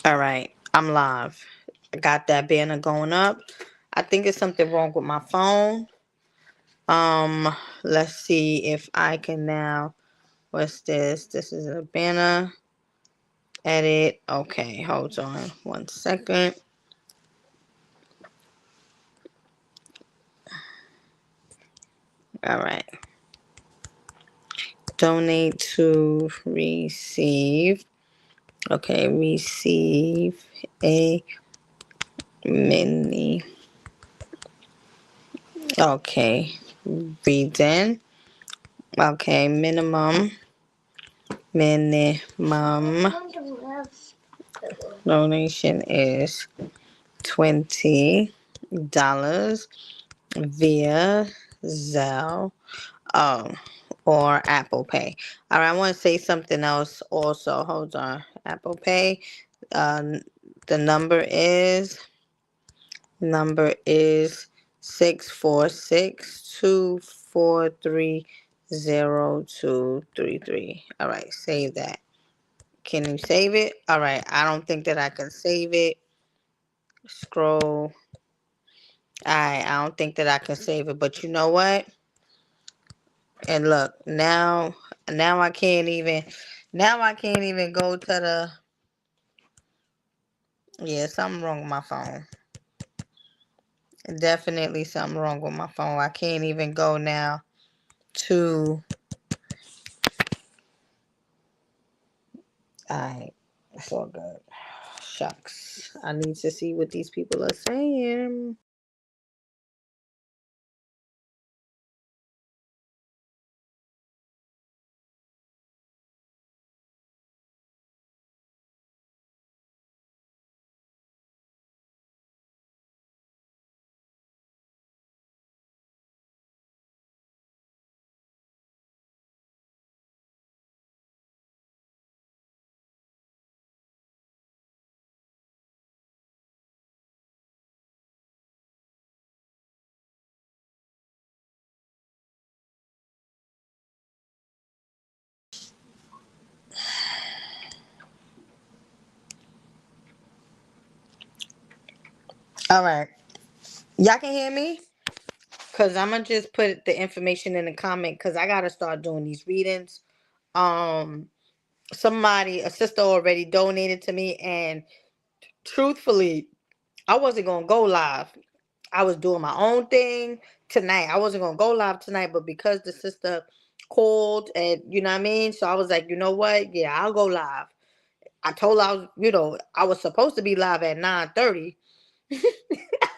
All right, I'm live. I got that banner going up. I think it's something wrong with my phone. Um, let's see if I can now. What's this? This is a banner. Edit. Okay, hold on 1 second. All right. Donate to receive. Okay, receive a mini. Okay, reason. Okay, minimum donation is $20 via Zelle, oh, or Apple Pay. All right, I want to say something else also. Hold on. Apple Pay. Uh, the number is 646-243-0233. All right, save that. Can you save it? All right, I don't think that I can save it. Scroll. I don't think that I can save it, but you know what? And look, now I can't even go to the. Yeah, something wrong with my phone. Definitely something wrong with my phone. I can't even go now to. Alright, it's all good. Shucks. I need to see what these people are saying. Alright. Y'all can hear me? Cause I'ma just put the information in the comment because I gotta start doing these readings. Um a sister already donated to me, and truthfully, I wasn't gonna go live. I was doing my own thing tonight. I wasn't gonna go live tonight, but because the sister called, and you know what I mean, so I was like, you know what? Yeah, I'll go live. I told her I was supposed to be live at 9:30.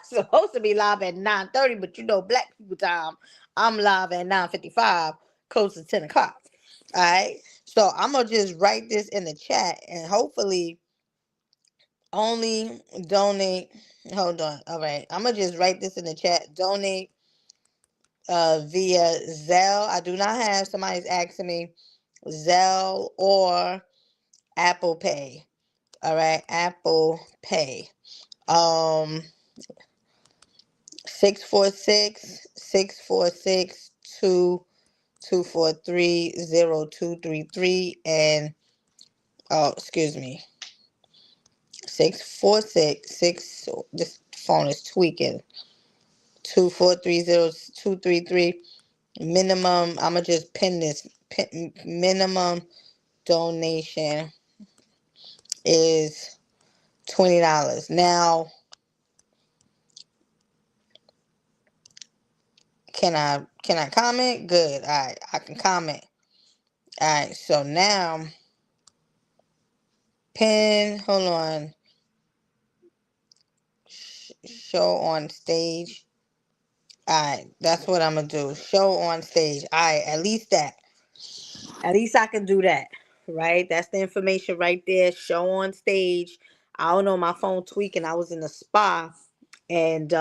Supposed to be live at 9:30, but black people time. I'm live at 9:55, close to 10 o'clock. All right. So I'm gonna just write this in the chat, and hopefully only donate. Hold on. All right. I'm gonna just write this in the chat. Donate via Zelle. I do not have, somebody's asking me, Zelle or Apple Pay. All right, Apple Pay. Um 646-243-0233, and excuse me, 646 this phone is tweaking, 243-0233. Minimum, I'm gonna just pin this. Minimum donation is $20. Now, can I comment? Good. All right, I can comment. All right, so now pin. Hold on. Show on stage. All right, that's what I'm gonna do. Show on stage. All right, at least that. At least I can do that, right? That's the information right there. Show on stage. I don't know, my phone tweaking. I was in a spa, and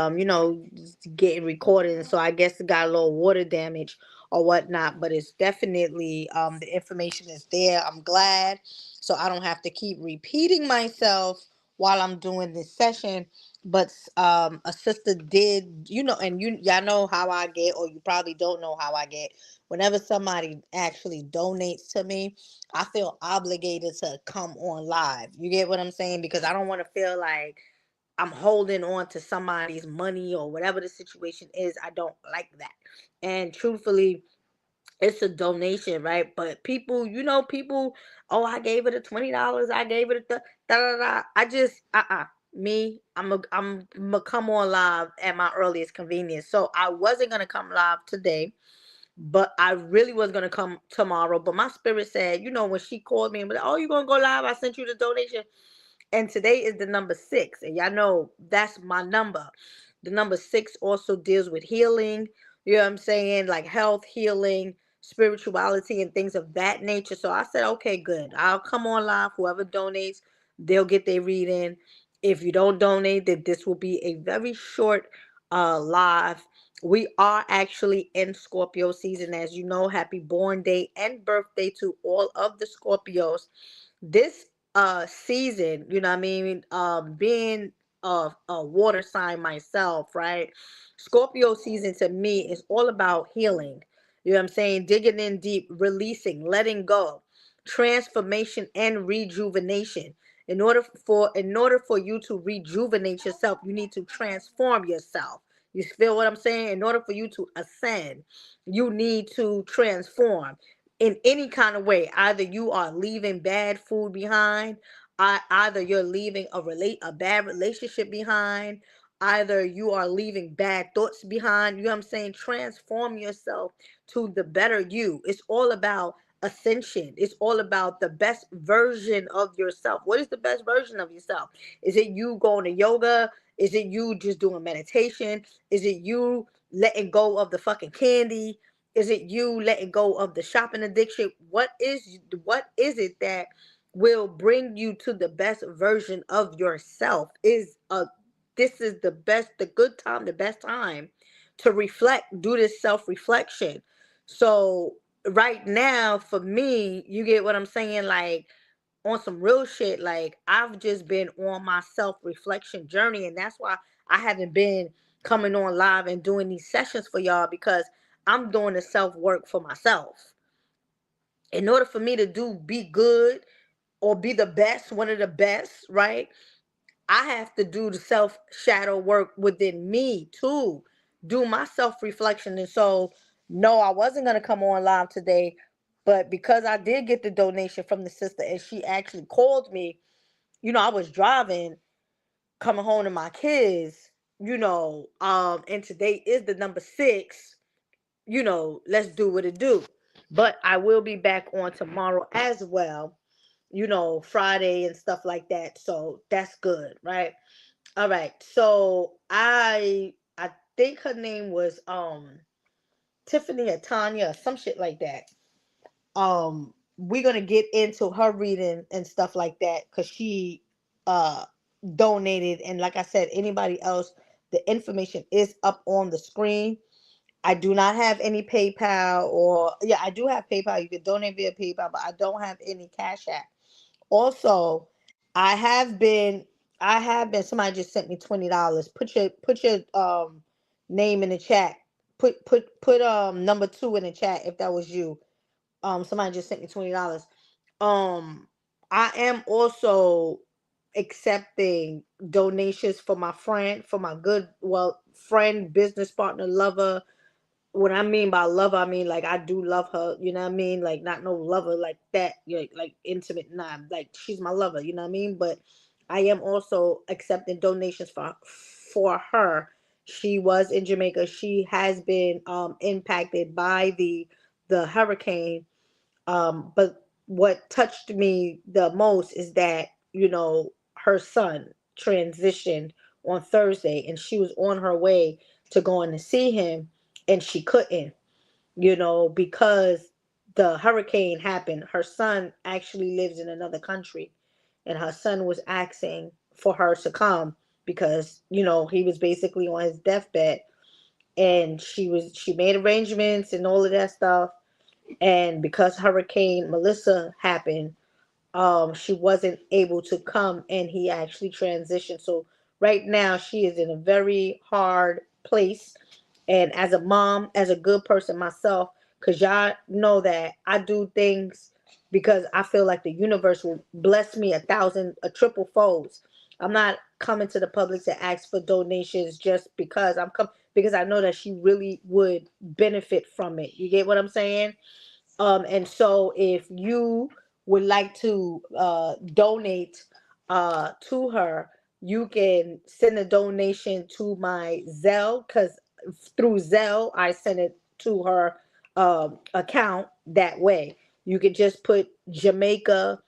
getting recorded, and so I guess it got a little water damage or whatnot. But it's definitely the information is there. I'm glad, so I don't have to keep repeating myself while I'm doing this session. but a sister did, and y'all know how I get, or you probably don't know how I get. Whenever somebody actually donates to me, I feel obligated to come on live. You get what I'm saying? Because I don't want to feel like I'm holding on to somebody's money or whatever the situation is. I don't like that. And truthfully, it's a donation, right? But people, people, oh, I gave it a $20. I gave it a da da da. I just me, I'm come on live at my earliest convenience. So I wasn't gonna come live today, but I really was gonna come tomorrow. But my spirit said, when she called me and was like, "Oh, you gonna go live? I sent you the donation." And today is the number 6. And y'all know that's my number. The number 6 also deals with healing. You know what I'm saying? Like health, healing, spirituality, and things of that nature. So I said, okay, good. I'll come on live. Whoever donates, they'll get their reading. If you don't donate, then this will be a very short live. We are actually in Scorpio season. As you know, happy born day and birthday to all of the Scorpios. This season, you know what I mean, being a water sign myself, right? Scorpio season to me is all about healing. You know what I'm saying? Digging in deep, releasing, letting go, transformation and rejuvenation. In order for you to rejuvenate yourself, you need to transform yourself. You feel what I'm saying? In order for you to ascend, you need to transform in any kind of way. Either you are leaving bad food behind, either you're leaving a bad relationship behind, either you are leaving bad thoughts behind. You know what I'm saying? Transform yourself to the better you. It's all about ascension. It's all about the best version of yourself. What is the best version of yourself? Is it you going to yoga? Is it you just doing meditation? Is it you letting go of the fucking candy? Is it you letting go of the shopping addiction? What is it that will bring you to the best version of yourself? This is the good time, the best time to reflect, do this self-reflection. So right now, for me, you get what I'm saying? Like, on some real shit, like I've just been on my self-reflection journey, and that's why I haven't been coming on live and doing these sessions for y'all, because I'm doing the self-work for myself. In order for me to be good or be the best, one of the best, right? I have to do the self shadow work within me too, do my self reflection. And so, no, I wasn't going to come on live today, but because I did get the donation from the sister and she actually called me, I was driving, coming home to my kids, and today is the number 6, let's do what it do. But I will be back on tomorrow as well, Friday and stuff like that. So that's good, right? All right. So I think her name was Tiffany or Tanya or some shit like that. We're gonna get into her reading and stuff like that because she uh donated, and like I said, anybody else, the information is up on the screen. I do not have any PayPal, or yeah, I do have PayPal. You can donate via PayPal, but I don't have any Cash App. Also, I have been somebody just sent me $20. Put your name in the chat. Put number 2 in the chat if that was you. Somebody just sent me $20. Um I am also accepting donations for my friend, for my good, well, friend, business partner, lover. What I mean by lover, I mean like I do love her, you know what I mean? Like not no lover like that, like intimate, nah, like she's my lover, you know what I mean? But I am also accepting donations for her. She was in Jamaica. She has been impacted by the hurricane. But what touched me the most is that, her son transitioned on Thursday and she was on her way to going to see him, and she couldn't, because the hurricane happened. Her son actually lives in another country, and her son was asking for her to come because, he was basically on his deathbed, and she made arrangements and all of that stuff. And because Hurricane Melissa happened, she wasn't able to come, and he actually transitioned. So right now she is in a very hard place. And as a mom, as a good person myself, because y'all know that I do things because I feel like the universe will bless me a triple folds. I'm not coming to the public to ask for donations just because because I know that she really would benefit from it. You get what I'm saying? And so if you would like to donate to her, you can send a donation to my Zelle, because through Zelle I send it to her account that way. You could just put Jamaica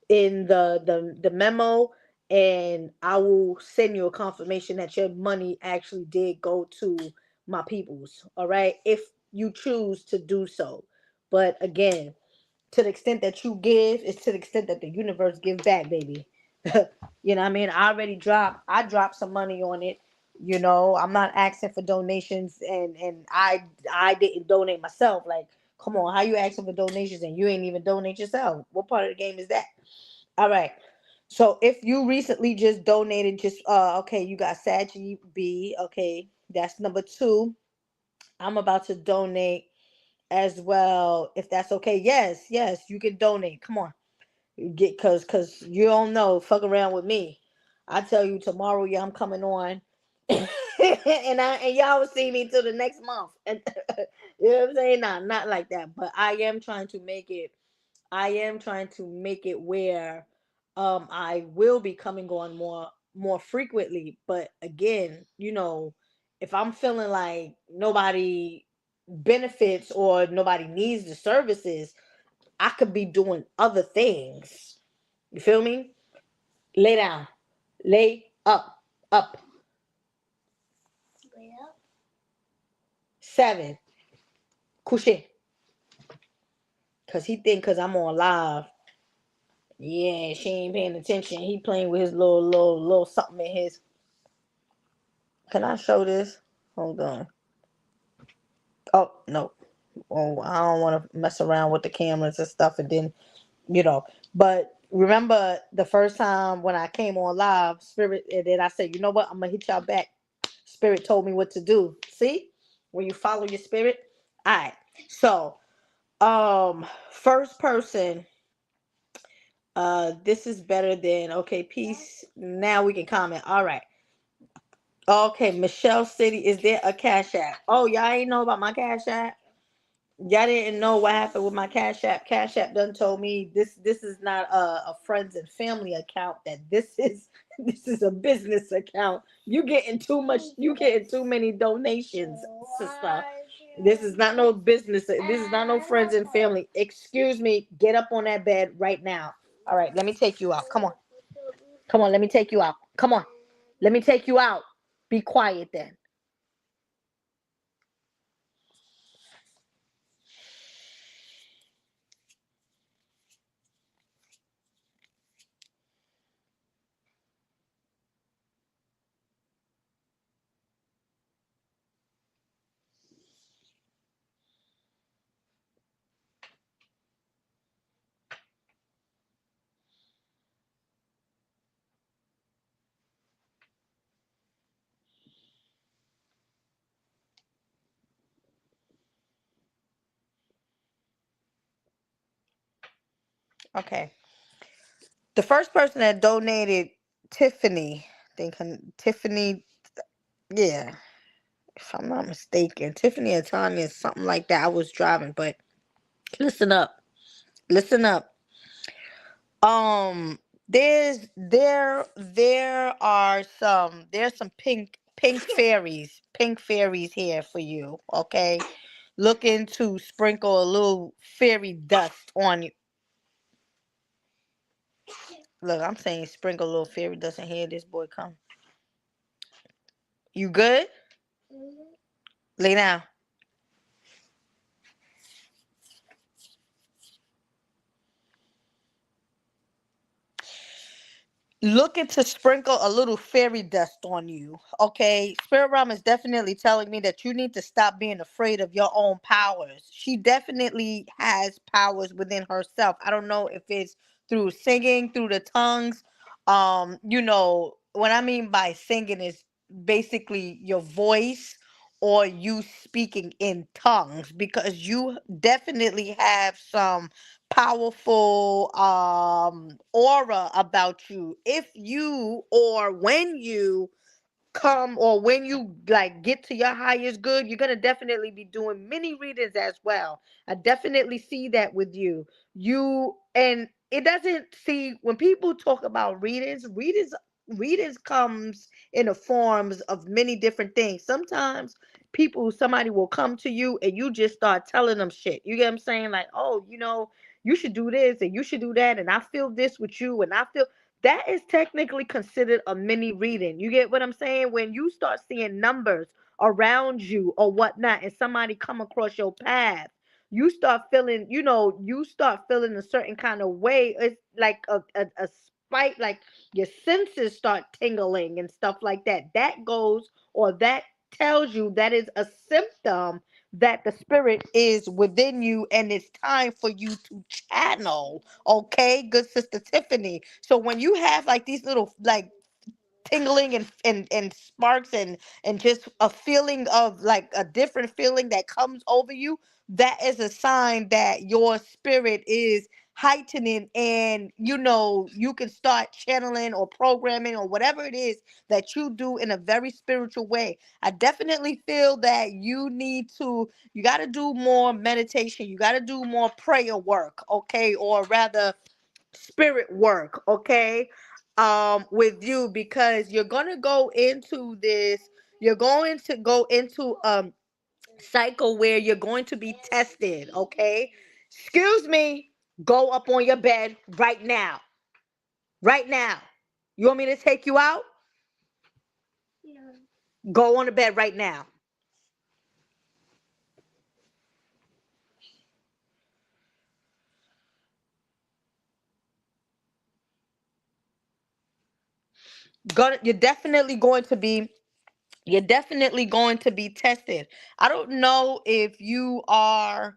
in the memo, and I will send you a confirmation that your money actually did go to my peoples. All right, if you choose to do so. But again, to the extent that you give is to the extent that the universe give back, baby. You know what I mean? I dropped some money on it. You know, I'm not asking for donations, and I didn't donate myself. Like, come on, how you asking for donations and you ain't even donate yourself? What part of the game is that? All right. So if you recently just donated, just okay, you got Saggy B. Okay, that's number two. I'm about to donate as well, if that's okay. Yes, yes, you can donate. Come on, get cause you don't know. Fuck around with me. I tell you tomorrow, yeah, I'm coming on, and y'all will see me till the next month. And you know what I'm saying? Nah, not like that. But I am trying to make it. I am trying to make it where, I will be coming on more frequently. But again, if I'm feeling like nobody benefits or nobody needs the services, I could be doing other things. You feel me? Lay down. Lay up. Up. Lay up. 7. Couché. Cause he think cause I'm on live. Yeah, she ain't paying attention. He playing with his little something in his. Can I show this? Hold on. Oh no. Oh, I don't want to mess around with the cameras and stuff, and then But remember the first time when I came on live, Spirit, and then I said, you know what? I'm gonna hit y'all back. Spirit told me what to do. See, when you follow your spirit. All right. So, first person. This is better than okay. Peace. Now we can comment. All right. Okay, Michelle City. Is there a Cash App? Oh, y'all ain't know about my Cash App. Y'all didn't know what happened with my Cash App. Cash App done told me this is not a friends and family account. That this is this is a business account. You getting too much. You getting too many donations, sister. This is not no business. This is not no friends and family. Excuse me. Get up on that bed right now. All right. Let me take you out. Come on. Come on. Let me take you out. Come on. Let me take you out. Be quiet then. Okay. The first person that donated, Tiffany. Tiffany. Yeah, if I'm not mistaken, Tiffany or Tanya, something like that. I was driving, but listen up. Listen up. Um, there's some pink fairies here for you. Okay, looking to sprinkle a little fairy dust on you. Look, I'm saying sprinkle a little fairy dust, and here this boy come. You good? Lay down. Looking to sprinkle a little fairy dust on you. Okay, Spirit Realm is definitely telling me that you need to stop being afraid of your own powers. She definitely has powers within herself. I don't know if it's through singing, through the tongues, what I mean by singing is basically your voice or you speaking in tongues, because you definitely have some powerful aura about you if you or when you come or when you like get to your highest good, you're gonna definitely be doing mini readings as well. I definitely see that with you. You and it doesn't see when people talk about readings comes in the forms of many different things. Sometimes somebody will come to you and you just start telling them shit. You get what I'm saying? Like, oh, you should do this and you should do that, and I feel this with you, and I feel that is technically considered a mini reading. You get what I'm saying? When you start seeing numbers around you or whatnot, and somebody come across your path, you start feeling a certain kind of way. It's like a spite, like your senses start tingling and stuff like that. That goes, or that tells you that is a symptom that the spirit is within you and it's time for you to channel. Okay, good sister Tiffany. So when you have like these little like tingling and sparks and just a feeling of like a different feeling that comes over you, that is a sign that your spirit is heightening, and you can start channeling or programming or whatever it is that you do in a very spiritual way. I definitely feel that you got to do more meditation, you got to do more prayer work, okay, or rather spirit work, okay, with you, because you're going to go into cycle where you're going to be tested, okay. Excuse me. Go up on your bed right now. Right now. You want me to take you out? Go on the bed right now. You're definitely going to be tested. I don't know if you are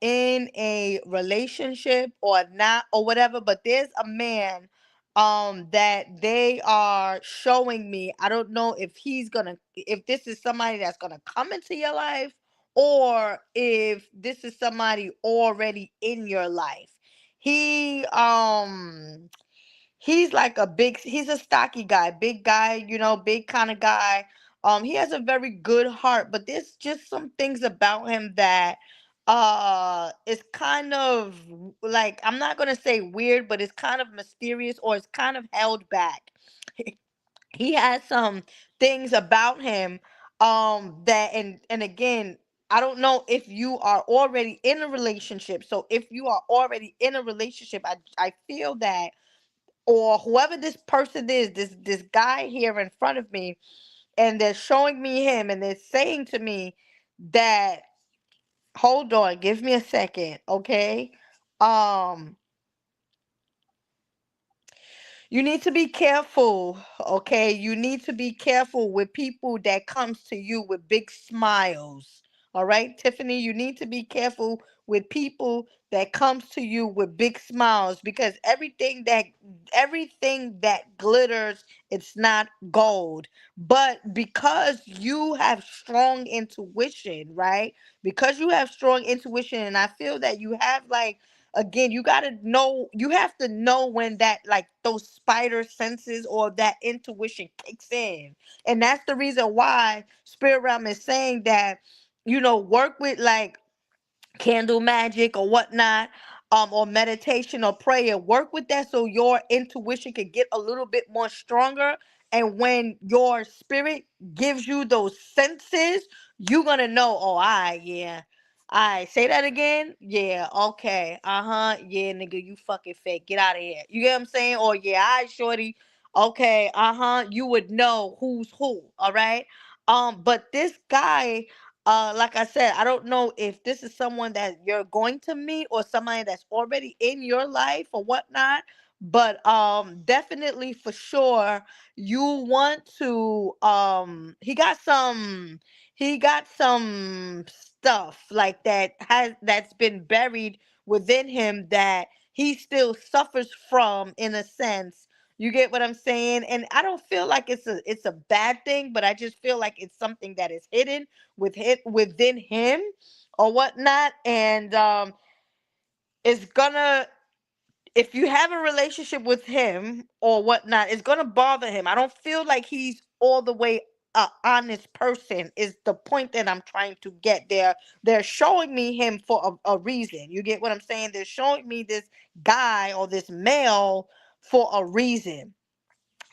in a relationship or not or whatever, but there's a man that they are showing me. I don't know if this is somebody that's gonna come into your life, or if this is somebody already in your life. He um He's like he's a stocky guy, big guy, big kind of guy. He has a very good heart, but there's just some things about him that it's kind of like, I'm not gonna say weird, but it's kind of mysterious, or it's kind of held back. He has some things about him that, and again, I don't know if you are already in a relationship. So if you are already in a relationship, I feel that, or whoever this person is, this guy here in front of me, and they're showing me him, and they're saying to me that, hold on, give me a second, okay? um You need to be careful, okay? You need to be careful with people that comes to you with big smiles. All right, Tiffany, you need to be careful with people that comes to you with big smiles, because everything that glitters, it's not gold. But because you have strong intuition, right? Because you have strong intuition, and I feel that you have, like, again, you have to know when that, like, those spider senses or that intuition kicks in. And that's the reason why spirit realm is saying that, work with, like, candle magic or whatnot, or meditation or prayer. Work with that so your intuition can get a little bit more stronger. And when your spirit gives you those senses, you're gonna know, oh, yeah. I say that again. Yeah, okay. Uh-huh. Yeah, nigga, you fucking fake. Get out of here. You get what I'm saying? Or yeah, shorty. Okay, uh-huh. You would know who's who. All right. But this guy, like I said, I don't know if this is someone that you're going to meet or somebody that's already in your life or whatnot. But definitely for sure, you want to he got some stuff like that's been buried within him that he still suffers from, in a sense. You get what I'm saying? And I don't feel like it's a bad thing, but I just feel like it's something that is hidden within him or whatnot. And it's gonna, if you have a relationship with him or whatnot, it's gonna bother him. I don't feel like he's all the way a honest person. Is the point that I'm trying to get there? They're showing me him for a reason. You get what I'm saying? They're showing me this guy or this male for a reason.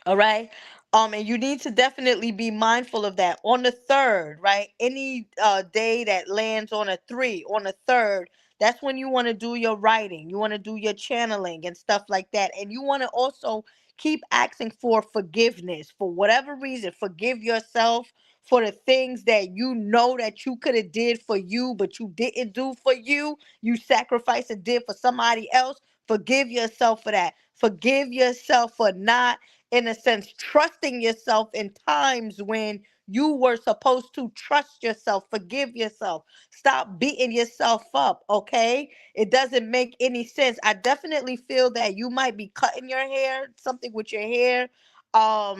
All right. And you need to definitely be mindful of that. On the third, right? Any day that lands on a three, on a third, that's when you want to do your writing. You want to do your channeling and stuff like that. And you want to also keep asking for forgiveness for whatever reason. Forgive yourself for the things that you know that you could have did for you, but you didn't do for you. You sacrificed and did for somebody else. Forgive yourself for that. Forgive yourself for not, in a sense, trusting yourself in times when you were supposed to trust yourself. Forgive yourself. Stop beating yourself up, okay? It doesn't make any sense. I definitely feel that you might be cutting your hair, something with your hair or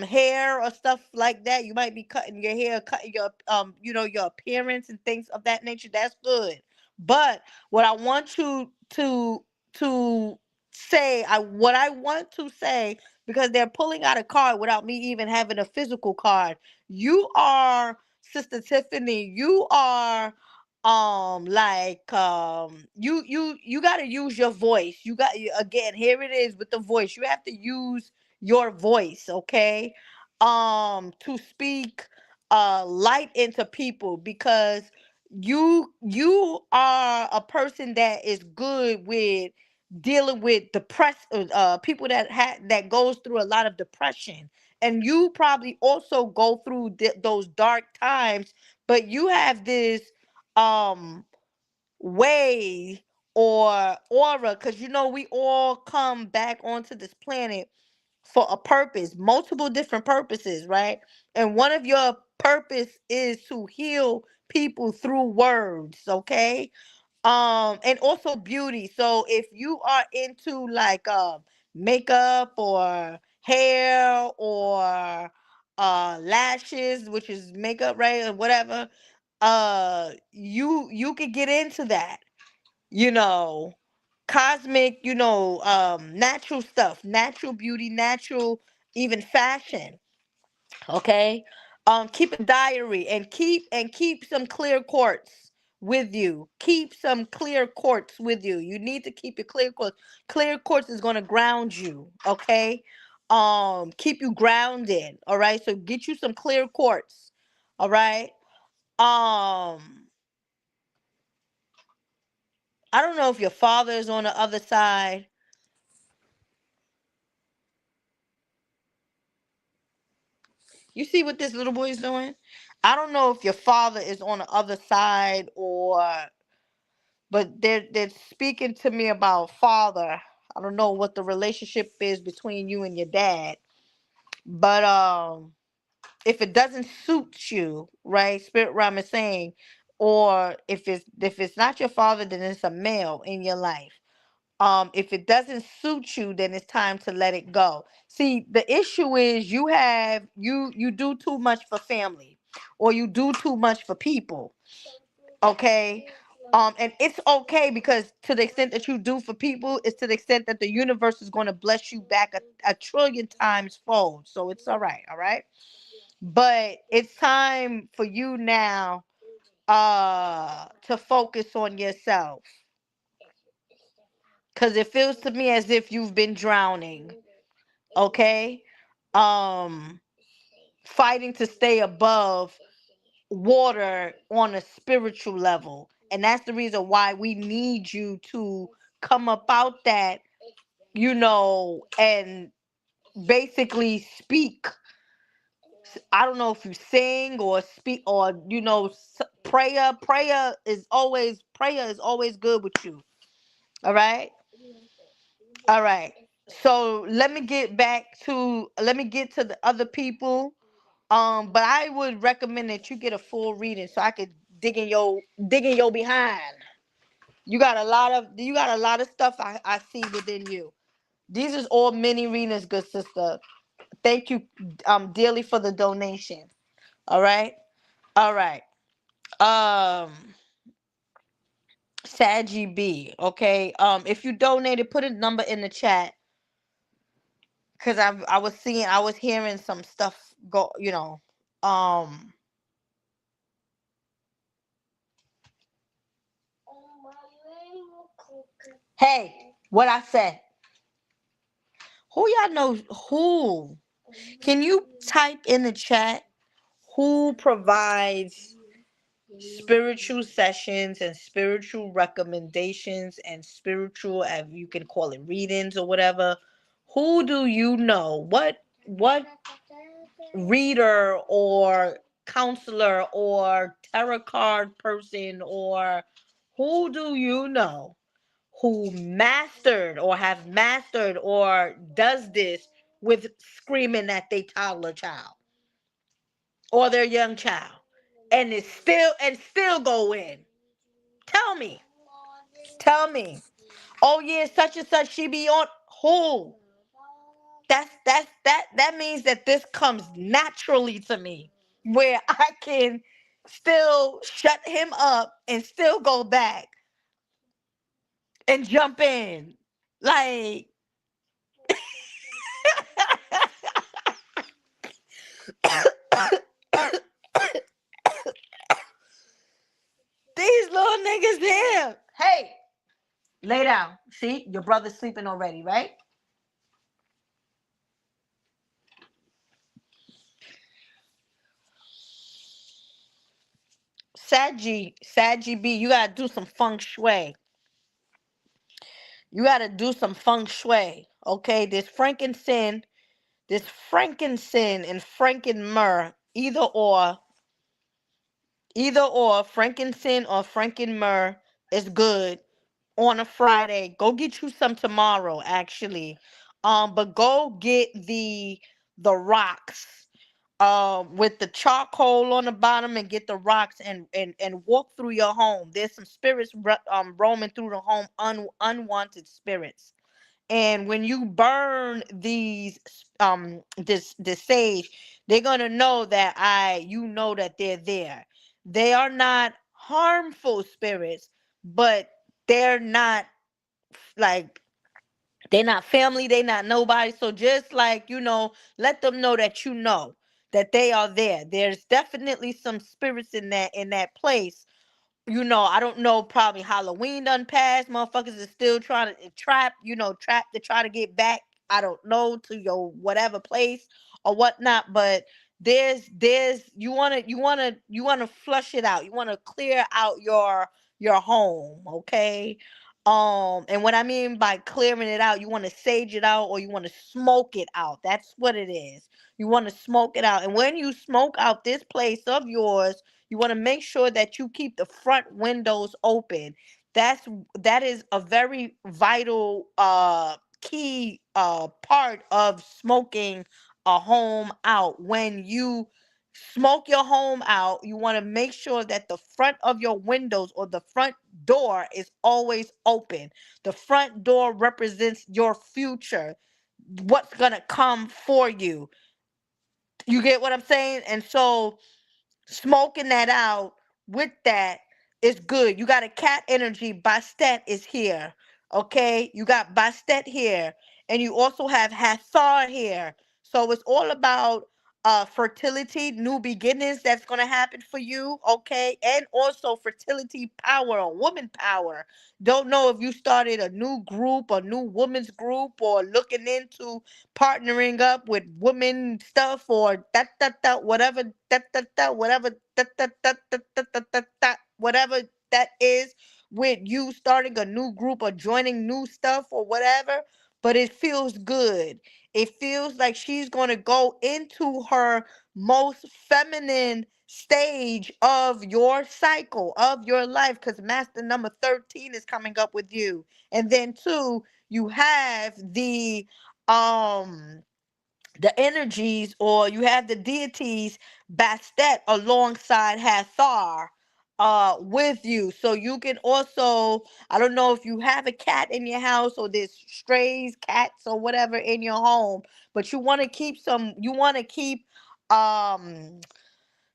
stuff like that. You might be cutting your hair, cutting your your appearance and things of that nature. That's good. But what I want you to say, what I want to say, because they're pulling out a card without me even having a physical card. You are, Sister Tiffany, you are you got to use your voice. Again, here it is with the voice. You have to use your voice, okay? To speak light into people, because you are a person that is good with dealing with people that goes through a lot of depression, and you probably also go through those dark times, but you have this um way or aura, because we all come back onto this planet for a purpose, multiple different purposes, right? And one of your purpose is to heal people through words, okay? And also beauty. So if you are into like makeup or hair or lashes, which is makeup, right? Or whatever, you could get into that, you know cosmic, natural stuff, natural beauty, natural, even fashion. Okay. Keep a diary, and keep some clear quartz with you. Keep some clear quartz with you. You need to keep your clear quartz. Clear quartz is going to ground you. Okay. Keep you grounded. All right. So get you some clear quartz. All right. um I don't know if your father is on the other side. You see what this little boy is doing? I don't know if your father is on the other side, but they're speaking to me about father. I don't know what the relationship is between you and your dad, but if it doesn't suit you, right? Spirit realm is saying, or if it's not your father, then it's a male in your life. If it doesn't suit you, then it's time to let it go. See, the issue is you do too much for family, or you do too much for people. Okay. And it's okay, because to the extent that you do for people, it's to the extent that the universe is going to bless you back a trillion times fold. So it's all right. All right. But it's time for you now to focus on yourself, because it feels to me as if you've been drowning. Okay. um Fighting to stay above water on a spiritual level, and that's the reason why we need you to come up out that, and basically speak. I don't know if you sing or speak, or prayer is always good with you. All right. All right. So let me get to the other people. But I would recommend that you get a full reading so I could dig in your behind. You got a lot of stuff I see within you. These is all mini readings, good sister. Thank you dearly for the donation. All right. All right. Um Saggy B. Okay. If you donated, put a number in the chat. Cause I was hearing some stuff go, Um Hey, what I said. Who y'all know who? Can you type in the chat who provides spiritual sessions and spiritual recommendations and spiritual, you can call it readings or whatever? Who do you know? What reader or counselor or tarot card person, or who do you know who mastered or have mastered or does this with screaming at their toddler child or their young child, and it's still go in? Tell me. Tell me. Oh yeah, such and such, she be on who? That means that this comes naturally to me, where I can still shut him up and still go back and jump in. Like these little niggas here. Hey, lay down. See, your brother's sleeping already, right? Saggy B, you gotta do some feng shui. You gotta do some feng shui. Okay, this frankincense and frankenmyrrh, either or frankincense or frankenmyrrh is good on a Friday. Go get you some tomorrow, actually. But go get the rocks with the charcoal on the bottom, and get the rocks, and walk through your home. There's some spirits roaming through the home, unwanted spirits. And when you burn this sage, they're gonna know that you know that they're there. They are not harmful spirits, but they're not like, they're not family, they're not nobody. So just like, let them know that that they are there. There's definitely some spirits in that place. I don't know, probably Halloween done passed. Motherfuckers is still trying to trap to try to get back, I don't know, to your whatever place or whatnot. But there's you wanna flush it out. You wanna clear out your home, okay? And what I mean by clearing it out, you want to sage it out or you want to smoke it out. That's what it is. You want to smoke it out. And when you smoke out this place of yours, you want to make sure that you keep the front windows open. That is a very vital key part of smoking a home out. When you smoke your home out, you want to make sure that the front of your windows or the front door is always open. The front door represents your future, what's going to come for you. You get what I'm saying? And so smoking that out with that is good. You got a cat energy. Bastet is here. Okay. You got Bastet here. And you also have Hathar here. So it's all about fertility, new beginnings that's gonna happen for you, okay? And also fertility power or woman power. Don't know if you started a new group, a new women's group, or looking into partnering up with women stuff, or that whatever that whatever that whatever that is, with you starting a new group or joining new stuff or whatever. But it feels good. It feels like she's going to go into her most feminine stage of your cycle of your life, because master number 13 is coming up with you. And then two, you have um the energies, or you have the deities Bastet alongside Hathar, with you, so you can also, I don't know if you have a cat in your house or there's strays, cats or whatever in your home, but you want to keep um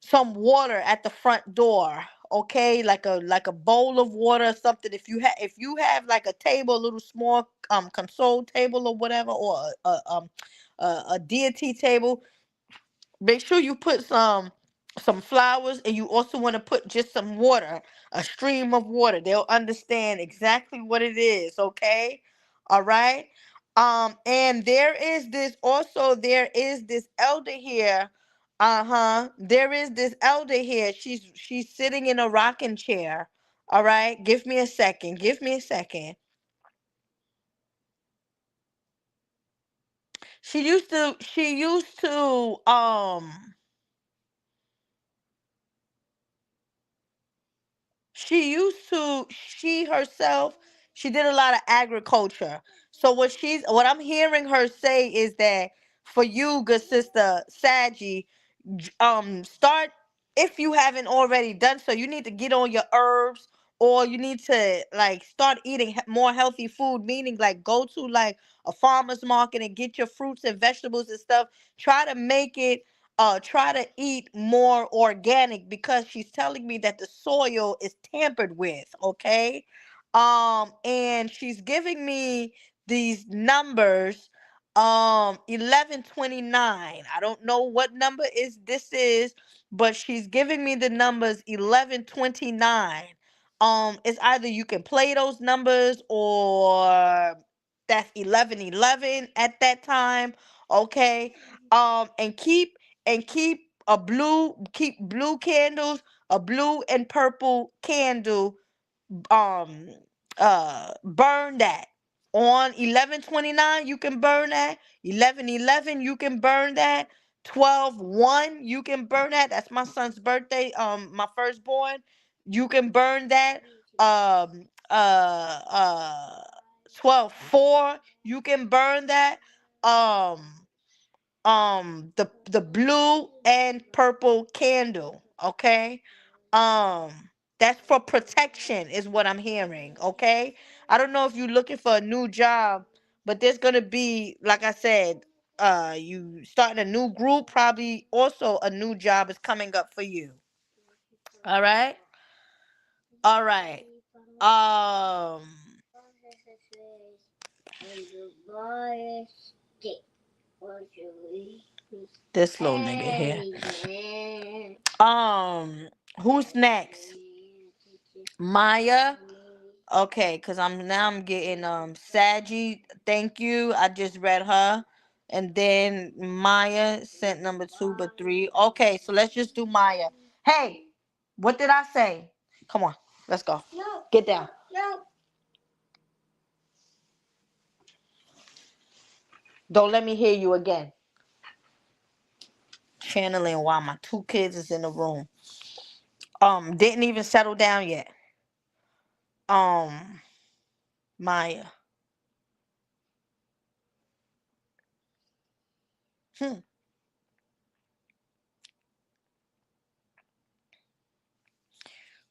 some water at the front door, okay, like a bowl of water or something. If you have like a table, a little small console table or whatever, or a deity table, make sure you put some flowers, and you also want to put just some water, a stream of water. They'll understand exactly what it is, okay? All right. And there is this elder here. Uh-huh. There is this elder here. She's sitting in a rocking chair. All right. Give me a second. Give me a second. She herself, she did a lot of agriculture. So what I'm hearing her say is that for you, good sister Saji, start, if you haven't already done so, you need to get on your herbs, or you need to like start eating more healthy food, meaning like go to like a farmer's market and get your fruits and vegetables and stuff. Try to make it, try to eat more organic, because she's telling me that the soil is tampered with, okay? And she's giving me these numbers, 1129. I don't know what number this is, but she's giving me the numbers 1129. It's either you can play those numbers, or that's 1111 at that time, okay? And keep blue candles, a blue and purple candle, um burn that on 1129. You can burn that 1111. You can burn that 12/1. You can burn that. That's my son's birthday, my firstborn. You can burn that. um uh uh 12/4. You can burn that. um the blue and purple candle, okay? um that's for protection, is what I'm hearing, okay? I don't know if you're looking for a new job, but there's gonna be, like I said, you starting a new group, probably also a new job is coming up for you. All right. All right. um this little nigga here. Who's next? Maya. Okay, because I'm getting Saji. Thank you. I just read her. And then Maya sent number two, but three. Okay, so let's just do Maya. Hey, what did I say? Come on, let's go. No. Get down. No. Don't let me hear you again. Channeling while my two kids is in the room. Didn't even settle down yet. Um, Maya. Hmm.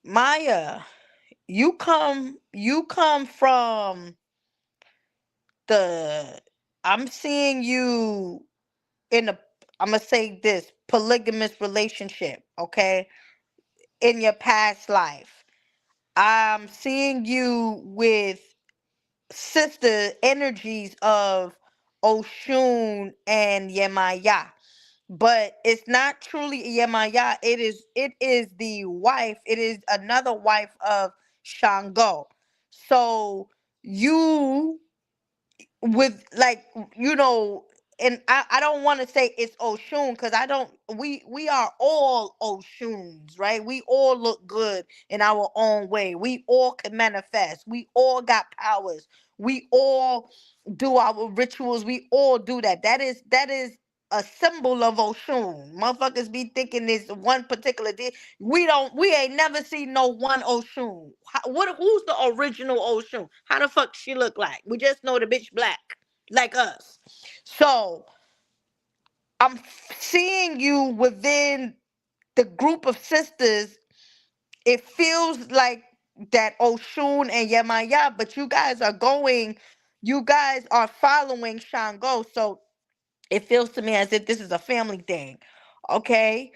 Maya, you come from the I'm seeing you in a, I'm gonna say this, polygamous relationship, okay? In your past life. I'm seeing you with sister energies of Oshun and Yemaya. But it's not truly Yemaya. It is the wife. It is another wife of Shango. So you, with like, you know and I don't want to say it's Oshun, because I don't we are all Oshuns, right? We all look good in our own way. We all can manifest. We all got powers. We all do our rituals. We all do that. That is a symbol of Oshun. Motherfuckers be thinking this one particular day. We ain't never seen no one Oshun. Who's the original Oshun? How the fuck she look like? We just know the bitch black, like us. So I'm seeing you within the group of sisters it feels like that Oshun and Yemaya, but you guys are following Shango. So it feels to me as if this is a family thing. Okay.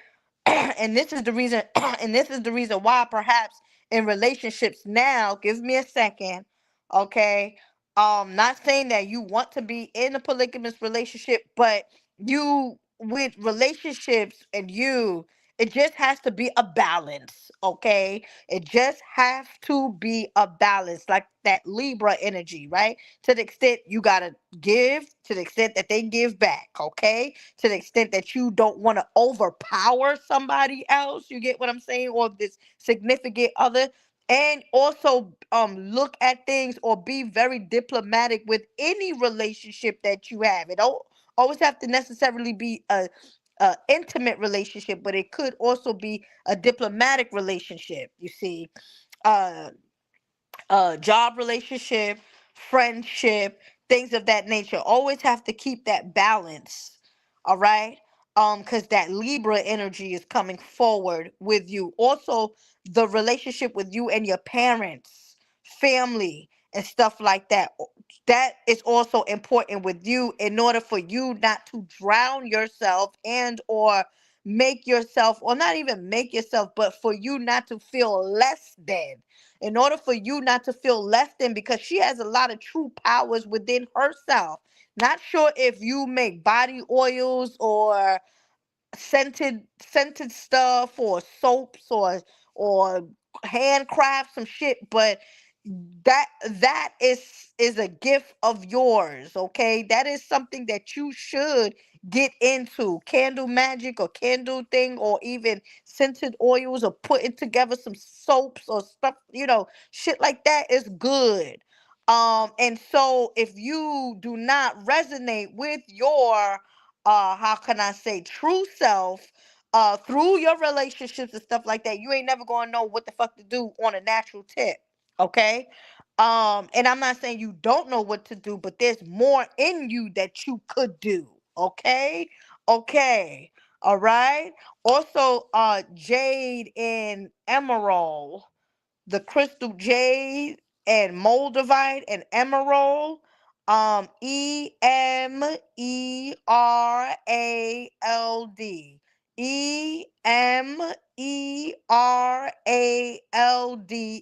And this is the reason and this is the reason why perhaps in relationships now, give me a second. Okay. Not saying that you want to be in a polygamous relationship, but you with relationships and you, it just has to be a balance. Okay. It just has to be a balance, like that Libra energy, right? To the extent you gotta give, to the extent that they give back. Okay, to the extent that you don't want to overpower somebody else, you get what I'm saying, or this significant other. And also look at things or be very diplomatic with any relationship that you have. It don't always have to necessarily be a intimate relationship, but it could also be a diplomatic relationship, you see. uh Job relationship, friendship, things of that nature. Always have to keep that balance. All right. Because that Libra energy is coming forward with you. Also, the relationship with you and your parents, family, and stuff like that. That is also important with you in order for you not to drown yourself and or make yourself, or not even make yourself, but for you not to feel less than, in order for you not to feel less than, because she has a lot of true powers within herself. Not sure if you make body oils or scented stuff or soaps or handcraft some shit, but that is a gift of yours. Okay, that is something that you should get into. Candle magic or candle thing, or even scented oils, or putting together some soaps or stuff, shit like that is good. And so if you do not resonate with your how can I say, true self, through your relationships and stuff like that, you ain't never gonna know what the fuck to do on a natural tip. Okay. And I'm not saying you don't know what to do, but there's more in you that you could do. Okay. Okay. All right. Also, jade and emerald, the crystal jade and moldavite and emerald, Emerald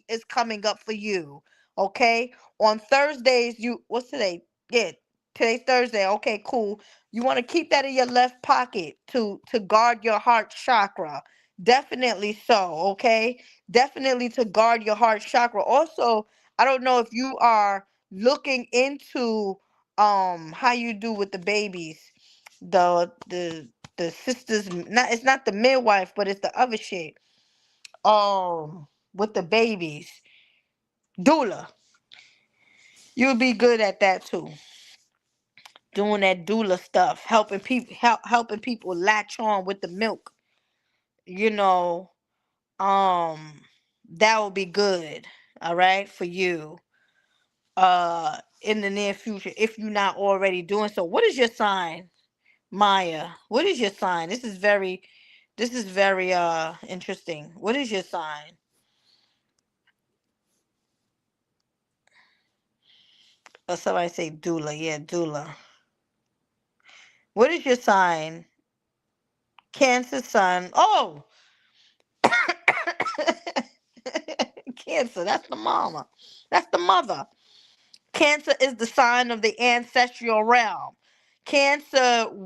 is coming up for you. Okay, on Thursdays, you, what's today? Yeah, today's Thursday. Okay, cool. You want to keep that in your left pocket to guard your heart chakra. Definitely so. Okay, definitely to guard your heart chakra. Also, I don't know if you are looking into how you do with the babies, the sisters, not, it's not the midwife, but it's the other shit. With the babies, doula. You'll be good at that too. Doing that doula stuff, helping people latch on with the milk. You know, um, that will be good. All right, for you. In the near future, if you're not already doing so. What is your sign, Maya? What is your sign? This is very interesting. What is your sign? Somebody say doula. Yeah, doula. What is your sign? Cancer sun. Oh, Cancer. That's the mama. That's the mother. Cancer is the sign of the ancestral realm. Yemaya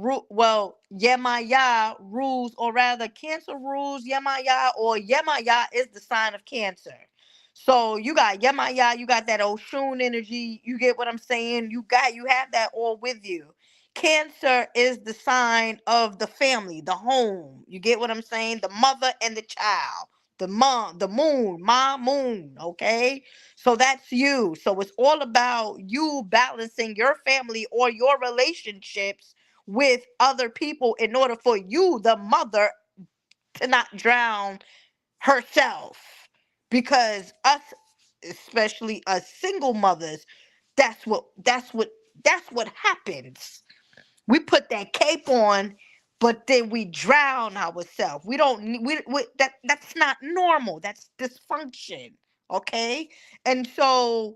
rules, or rather, Cancer rules Yemaya, or Yemaya is the sign of Cancer. So you got Yemaya, you got that Oshun energy. You get what I'm saying? You have that all with you. Cancer is the sign of the family, the home. You get what I'm saying? The mother and the child. The mom, the moon, ma moon, okay? So that's you. So it's all about you balancing your family or your relationships with other people in order for you, the mother, to not drown herself. Because us, especially us single mothers, that's what happens. We put that cape on but then we drown ourselves. We don't that's not normal. That's dysfunction. Okay? And so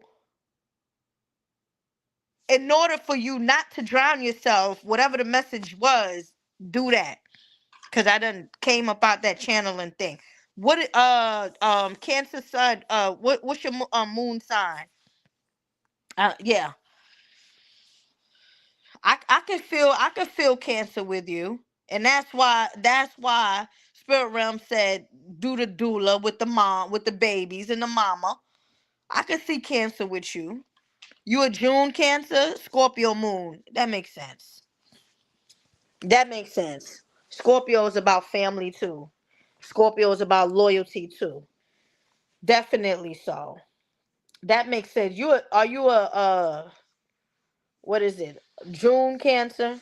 in order for you not to drown yourself, whatever the message was, do that. Cause I done came about that channeling thing. What Cancer Sun, what's your moon sign? Yeah. I could feel Cancer with you. And that's why Spirit Realm said do the doula with the mom, with the babies and the mama. I could see Cancer with you. You a June Cancer, Scorpio moon. That makes sense. That makes sense. Scorpio is about family too. Scorpio is about loyalty too. Definitely so. That makes sense. Are you a what is it? June Cancer,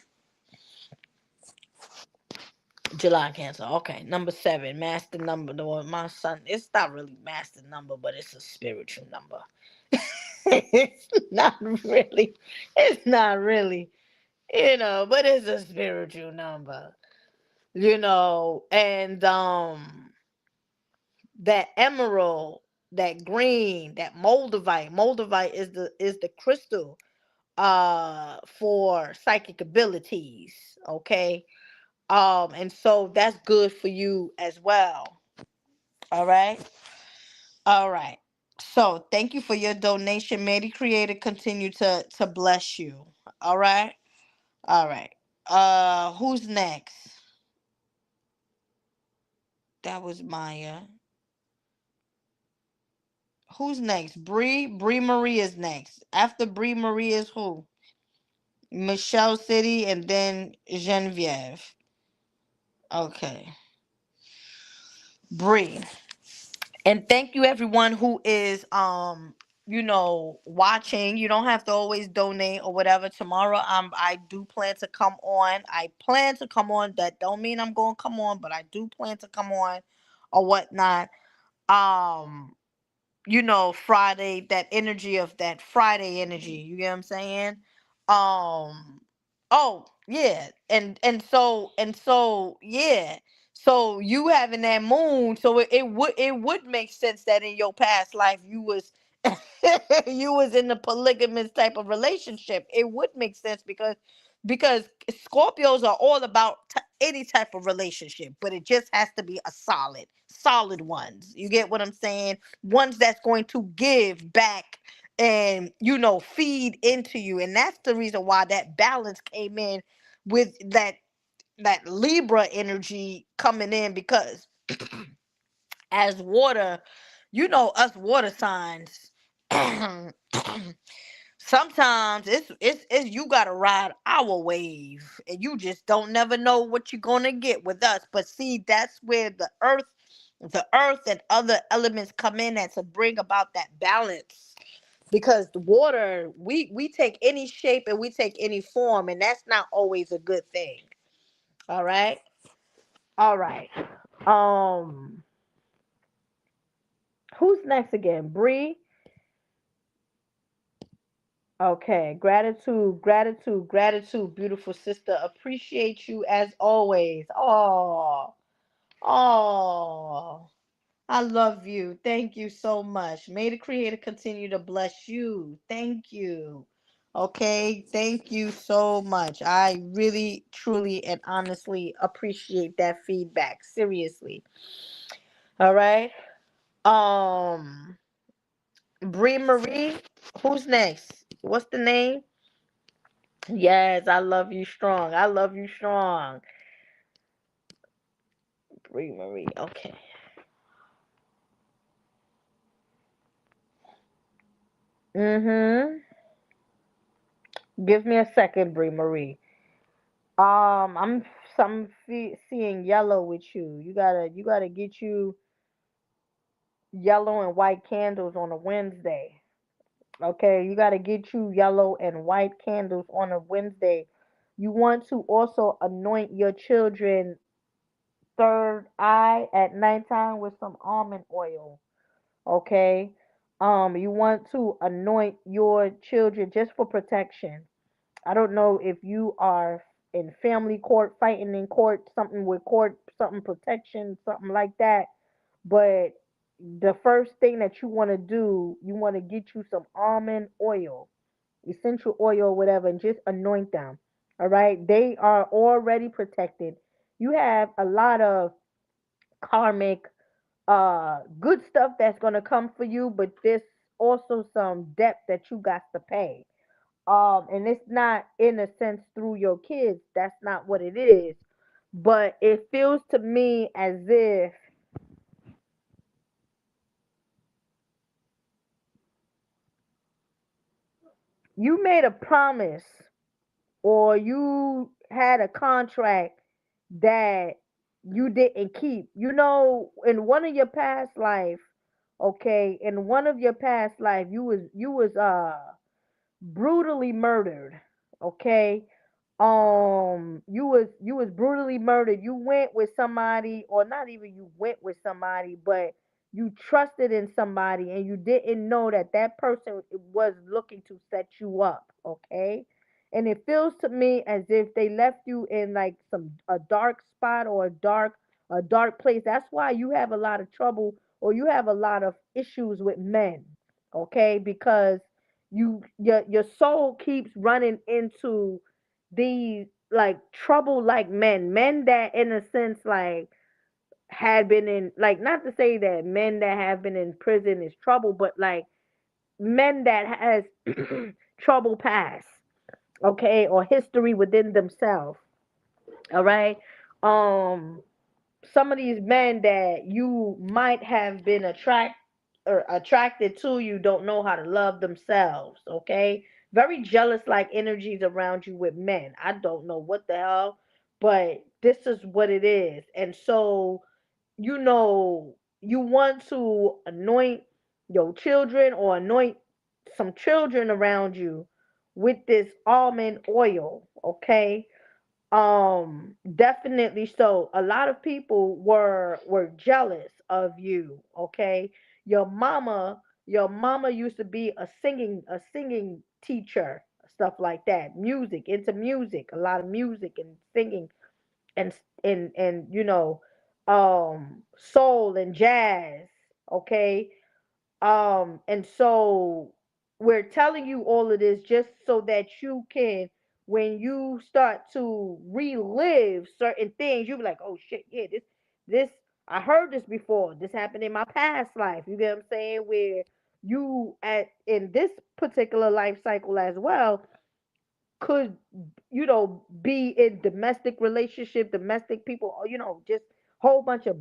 July Cancer. Okay, number 7, master number. The one my son. It's not really master number, but it's a spiritual number. It's not really. It's not really. But it's a spiritual number. And that emerald, that green, that moldavite. Moldavite is the crystal for psychic abilities. Okay. And so that's good for you as well. All right. All right. So thank you for your donation. May the creator continue to bless you. All right. All right. Who's next? That was Maya. Who's next? Bree Marie is next. After Bree Marie is who? Michelle City and then Genevieve. Okay. Bree. And thank you everyone who is watching. You don't have to always donate or whatever. Tomorrow I do plan to come on. I plan to come on. That don't mean I'm going to come on, but I do plan to come on or whatnot. Um Friday, that energy of that Friday energy. You get what I'm saying? Oh, yeah. And so yeah. So you having that moon, so it would make sense that in your past life you was you was in a polygamous type of relationship. It would make sense because Scorpios are all about any type of relationship, but it just has to be a solid ones. You get what I'm saying? Ones that's going to give back and feed into you. And that's the reason why that balance came in with that Libra energy coming in, because as water, us water signs, sometimes it's you gotta ride our wave, and you just don't never know what you're gonna get with us. But see, that's where the earth and other elements come in, and to bring about that balance. Because the water, we take any shape and we take any form, and that's not always a good thing. All right. All right. um who's next again? Bree. Okay, gratitude, beautiful sister. Appreciate you as always. Oh, I love you. Thank you so much. May the Creator continue to bless you. Thank you. Okay, thank you so much. I really, truly, and honestly appreciate that feedback. Seriously. All right. Um, Bree Marie. Who's next? What's the name? Yes, I love you strong. I love you strong. Bree Marie. Okay. Mm-hmm. Give me a second, Bree Marie. I'm seeing yellow with you. You gotta get you yellow and white candles on a Wednesday. Okay, you gotta get you yellow and white candles on a Wednesday. You want to also anoint your children third eye at nighttime with some almond oil. Okay. You want to anoint your children just for protection. I don't know if you are. in family court, fighting in court, something with court, something protection, something like that. But the first thing that you want to do, you want to get you some almond oil, essential oil, or whatever, and just anoint them. All right, they are already protected. You have a lot of karmic, good stuff that's gonna come for you, but there's also some debt that you got to pay. And it's not in a sense through your kids. That's not what it is. But it feels to me as if you made a promise or you had a contract that you didn't keep. You know, in one of your past life, okay, in one of your past life, you was brutally murdered. Okay, you was brutally murdered. You went with somebody, or not even you went with somebody, but you trusted in somebody and you didn't know that that person was looking to set you up. Okay, and it feels to me as if they left you in like some a dark spot or a dark place. That's why you have a lot of trouble or you have a lot of issues with men. Okay, because your soul keeps running into these like trouble like men that in a sense like had been in, like, not to say that men that have been in prison is trouble, but like men that has trouble past, okay, or history within themselves. All right. um some of these men that you might have been attracted to, you don't know how to love themselves. Okay, very jealous like energies around you with men. I don't know what the hell, but this is what it is. And so, you want to anoint your children or anoint some children around you with this almond oil. Okay, definitely. So a lot of people were jealous of you. Okay, your mama used to be a singing teacher, stuff like that, music, into music, a lot of music and singing, and soul and jazz. Okay, and so we're telling you all of this just so that you can, when you start to relive certain things, you'll be like, oh shit, yeah, this, I heard this before. This happened in my past life. You get what I'm saying? Where you at in this particular life cycle as well could, be in domestic relationship, domestic people, or just whole bunch of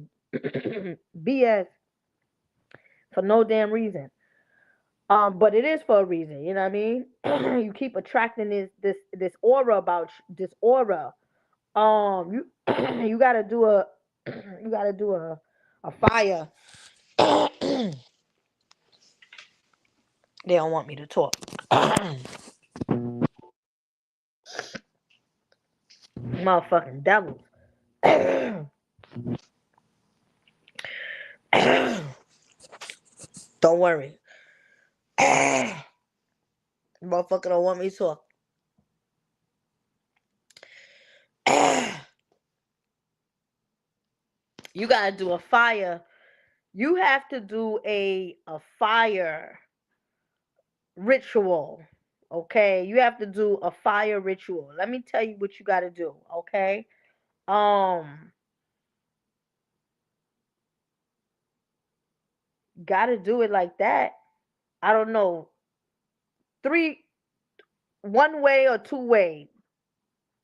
BS for no damn reason. But it is for a reason, you know what I mean? You keep attracting this aura this aura. You you gotta do a you gotta do a fire. They don't want me to talk. Motherfucking devils. Don't worry. Motherfucker don't want me to talk. You gotta do a fire. You have to do a fire ritual. Okay, you have to do a fire ritual. Let me tell you what you got to do. Okay, um got to do it like that. I don't know, three, one way or two way,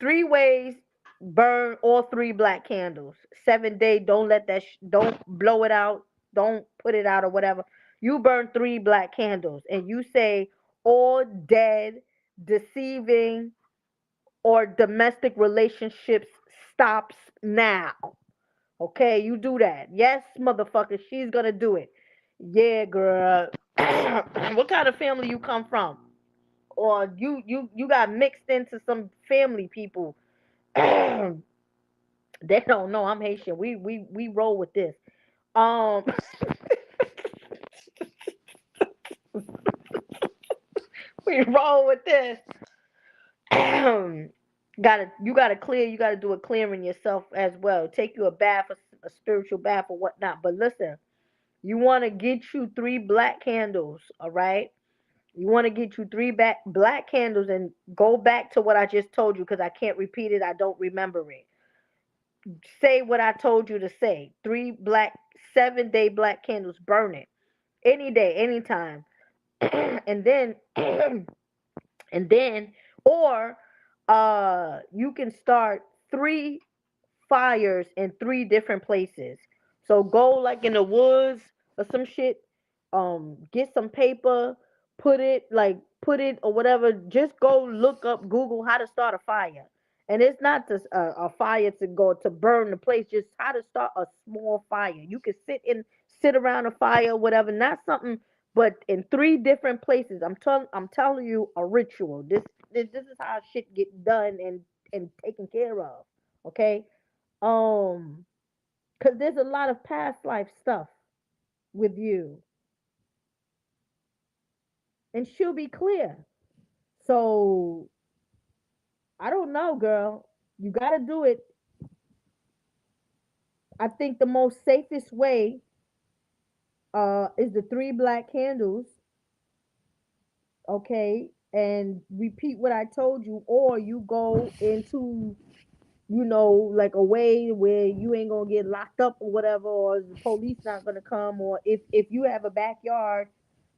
three ways. Burn all three black candles. 7 day, don't let that don't blow it out, don't put it out or whatever. You burn three black candles and you say, all dead, deceiving, or domestic relationships stops now. Okay, you do that. Yes, motherfucker, she's gonna do it. Yeah, girl. What kind of family you come from? Or you got mixed into some family people. They don't know I'm Haitian. We roll with this. Um we roll with this. You gotta clear. You gotta do a clearing yourself as well. Take you a bath, a spiritual bath, or whatnot. But listen, you want to get you 3 black candles. All right. You want to get you black candles and go back to what I just told you because I can't repeat it. I don't remember it. Say what I told you to say. 7-day black candles. Burn it any day, anytime, and then and then or you can start 3 fires in 3 different places. So go like in the woods or some shit. Get some paper, put it or whatever. Just go look up Google how to start a fire. And it's not just a fire to go to burn the place, just how to start a small fire. You can sit around a fire, whatever, not something, but in 3 different places. I'm telling you a ritual. This is how shit get done and taken care of. Okay? Because there's a lot of past life stuff with you, and she'll be clear. So I don't know, girl. You gotta do it. I think the most safest way is the 3 black candles, okay, and repeat what I told you, or you go into, like a way where you ain't gonna get locked up or whatever, or the police not gonna come, or if you have a backyard,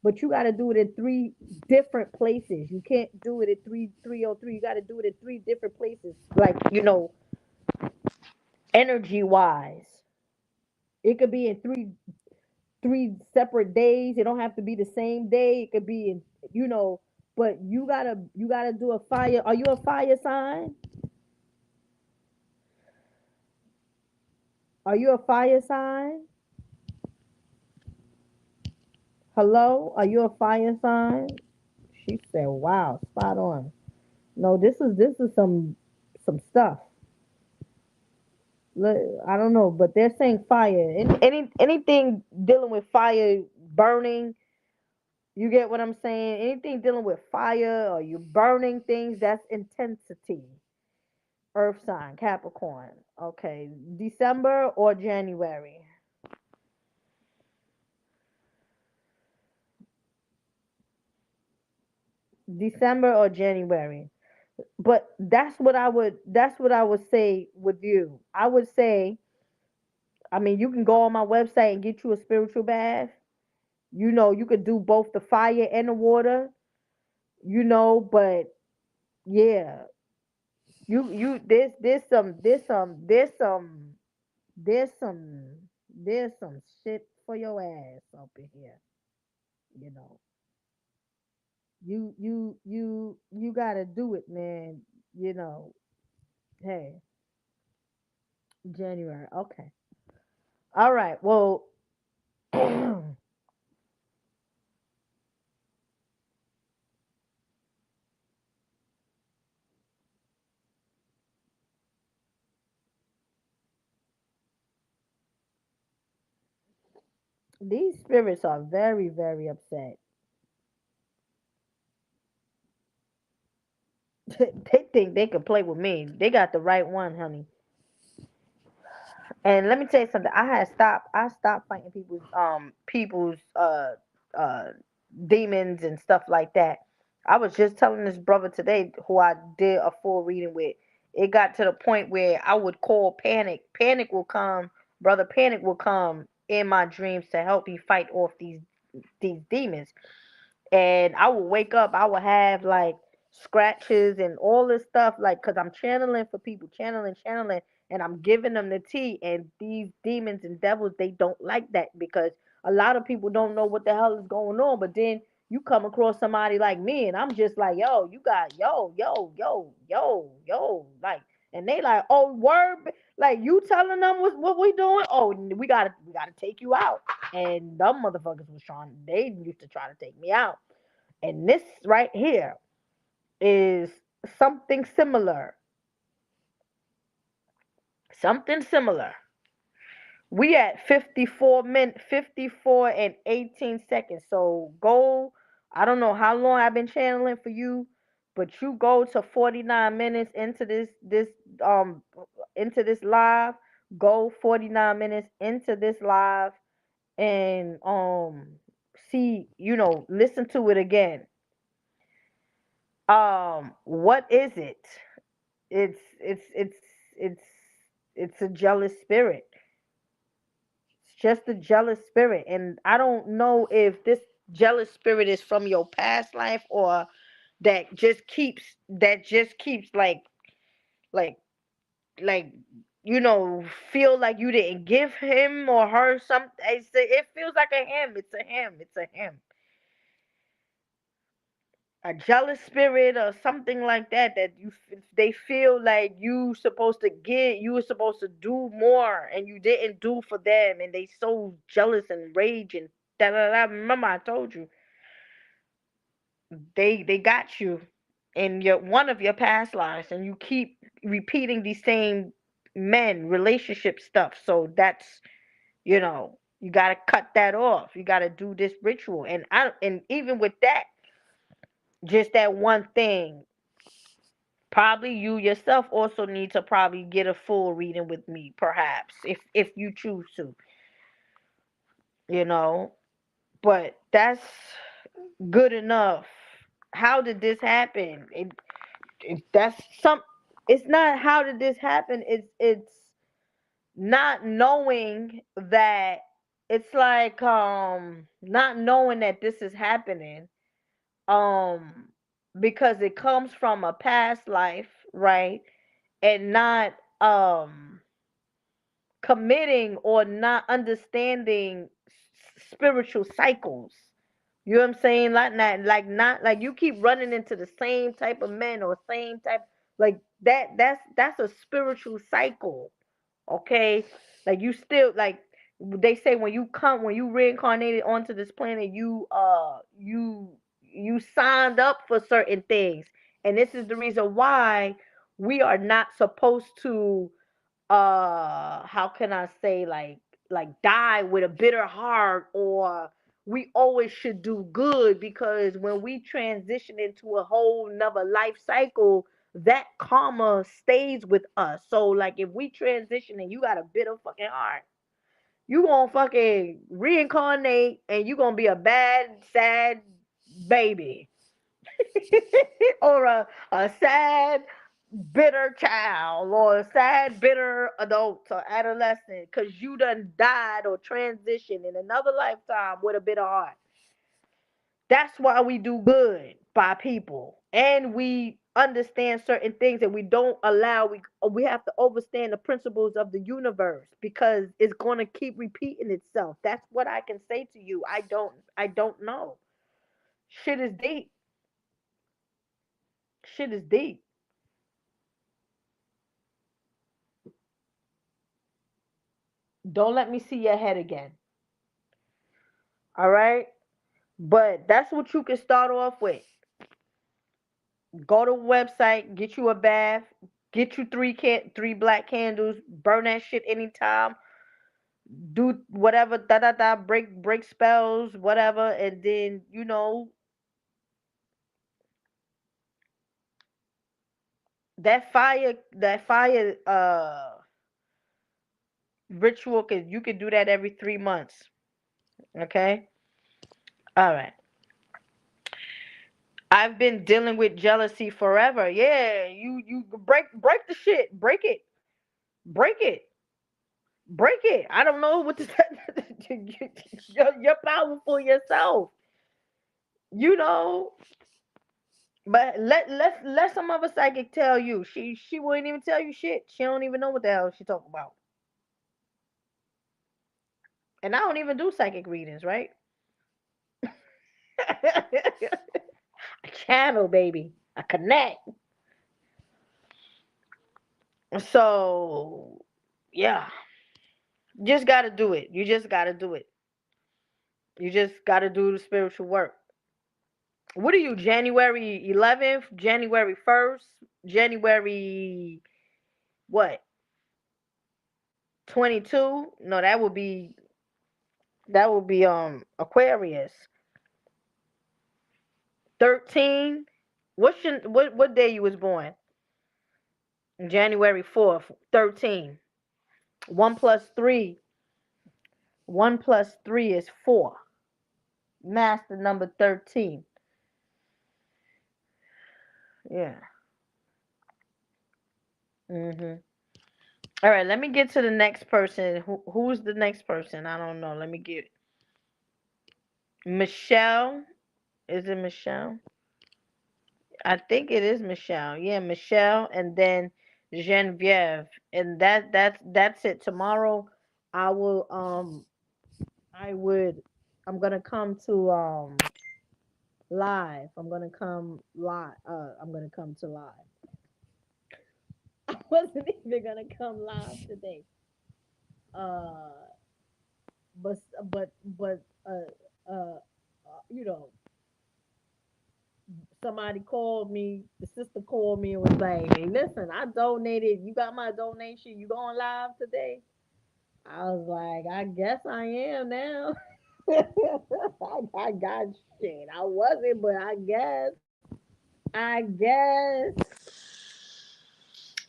but you got to do it in 3 different places. You can't do it at 303. You got to do it in 3 different places, like energy wise. It could be in three separate days. It don't have to be the same day. It could be in, but you gotta do a fire. Are you a fire sign? Are you a fire sign? Hello? Are you a fire sign? She said, "Wow, spot on." No, this is some stuff. I don't know, but they're saying fire. Anything dealing with fire, burning. You get what I'm saying? Anything dealing with fire or you burning things, that's intensity. Earth sign, Capricorn. Okay, December or January? December or January? But that's what I would say with you. I would say, I mean, you can go on my website and get you a spiritual bath. You could do both the fire and the water, but yeah, there's some there's some shit for your ass up in here. You know, you gotta do it, man. You know, hey, January. Okay. All right. Well, these spirits are very, very upset. They think they can play with me. They got the right one, honey. And let me tell you something. I stopped fighting people's demons and stuff like that. I was just telling this brother today who I did a full reading with. It got to the point where I would call Panic. Panic will come, brother Panic will come in my dreams to help me fight off these demons. And I would wake up, I would have like scratches and all this stuff, like, because I'm channeling for people, channeling, and I'm giving them the tea. And these demons and devils, they don't like that because a lot of people don't know what the hell is going on. But then you come across somebody like me, and I'm just like, yo, you got, like, and they like, oh, word, like you telling them what we doing? Oh, we gotta take you out. And them motherfuckers they used to try to take me out. And this right here is something similar. Something similar. We at 54 and 18 seconds. So go, I don't know how long I've been channeling for you, but you go to 49 minutes into um this live, go 49 minutes into this live and see, listen to it again. What is it? It's it's a jealous spirit. It's just a jealous spirit. And I don't know if this jealous spirit is from your past life, or that just keeps like like feel like you didn't give him or her something. It feels like a him. It's a him. It's a him. A jealous spirit or something like that, they feel like you were supposed to do more and you didn't do for them, and they so jealous and rage and da da da. Remember I told you, they got you in your one of your past lives, and you keep repeating these same men relationship stuff. So that's, you got to cut that off. You got to do this ritual. And even with that, just that one thing, probably you yourself also need to probably get a full reading with me, perhaps, if you choose to, you know. But that's good enough. How did this happen? That's some. It's not how did this happen. It's not knowing that. It's like not knowing that this is happening. Um, because it comes from a past life, right? And not committing or not understanding spiritual cycles. You know what I'm saying? Not like you keep running into the same type of men or same type like that. That's a spiritual cycle. Okay, like you still like they say when you reincarnated onto this planet, you signed up for certain things, and this is the reason why we are not supposed to how can I say, like die with a bitter heart, or we always should do good, because when we transition into a whole nother life cycle, that karma stays with us. So like if we transition and you got a bitter fucking heart, you gonna fucking reincarnate and you gonna be a bad sad baby. Or a sad bitter child, or a sad bitter adult or adolescent, because you done died or transitioned in another lifetime with a bitter heart. That's why we do good by people, and we understand certain things, and we don't allow we have to understand the principles of the universe, because it's going to keep repeating itself. That's what I can say to you. I don't know. Shit is deep. Shit is deep. Don't let me see your head again. All right? But that's what you can start off with. Go to the website, get you a bath, get you three black candles, burn that shit anytime, do whatever, da da da, break spells, whatever, and then that fire ritual, you can do that every 3 months. Okay? All right. I've been dealing with jealousy forever. Yeah, you break the shit. Break it. Break it. Break it. I don't know what to say. You're powerful yourself. You know, but let some other psychic tell you. She wouldn't even tell you shit. She don't even know what the hell she talking about. And I don't even do psychic readings, right? A channel, baby. A connect. So yeah. Just gotta do it. You just gotta do it. You just gotta do the spiritual work. What are you, January 11th, January 1st, January what? 22? No, that would be Aquarius. 13, What day you was born? January 4th, 13. 1 plus 3. 1 plus 3 is 4. Master number 13. Yeah. Mhm. All right, let me get to the next person. Who's the next person? I don't know. Let me get Michelle. Is it Michelle? I think it is Michelle. Yeah, Michelle, and then Genevieve, and that's it. Tomorrow, I will I would I'm gonna come to live. I'm gonna come live. I'm gonna come to live. I wasn't even gonna come live today. Uh, but but you know, somebody called me. The sister called me and was like, "Hey, listen, I donated. You got my donation. You going live today?" I was like, "I guess I am now." I got shit. I wasn't, but I guess. I guess.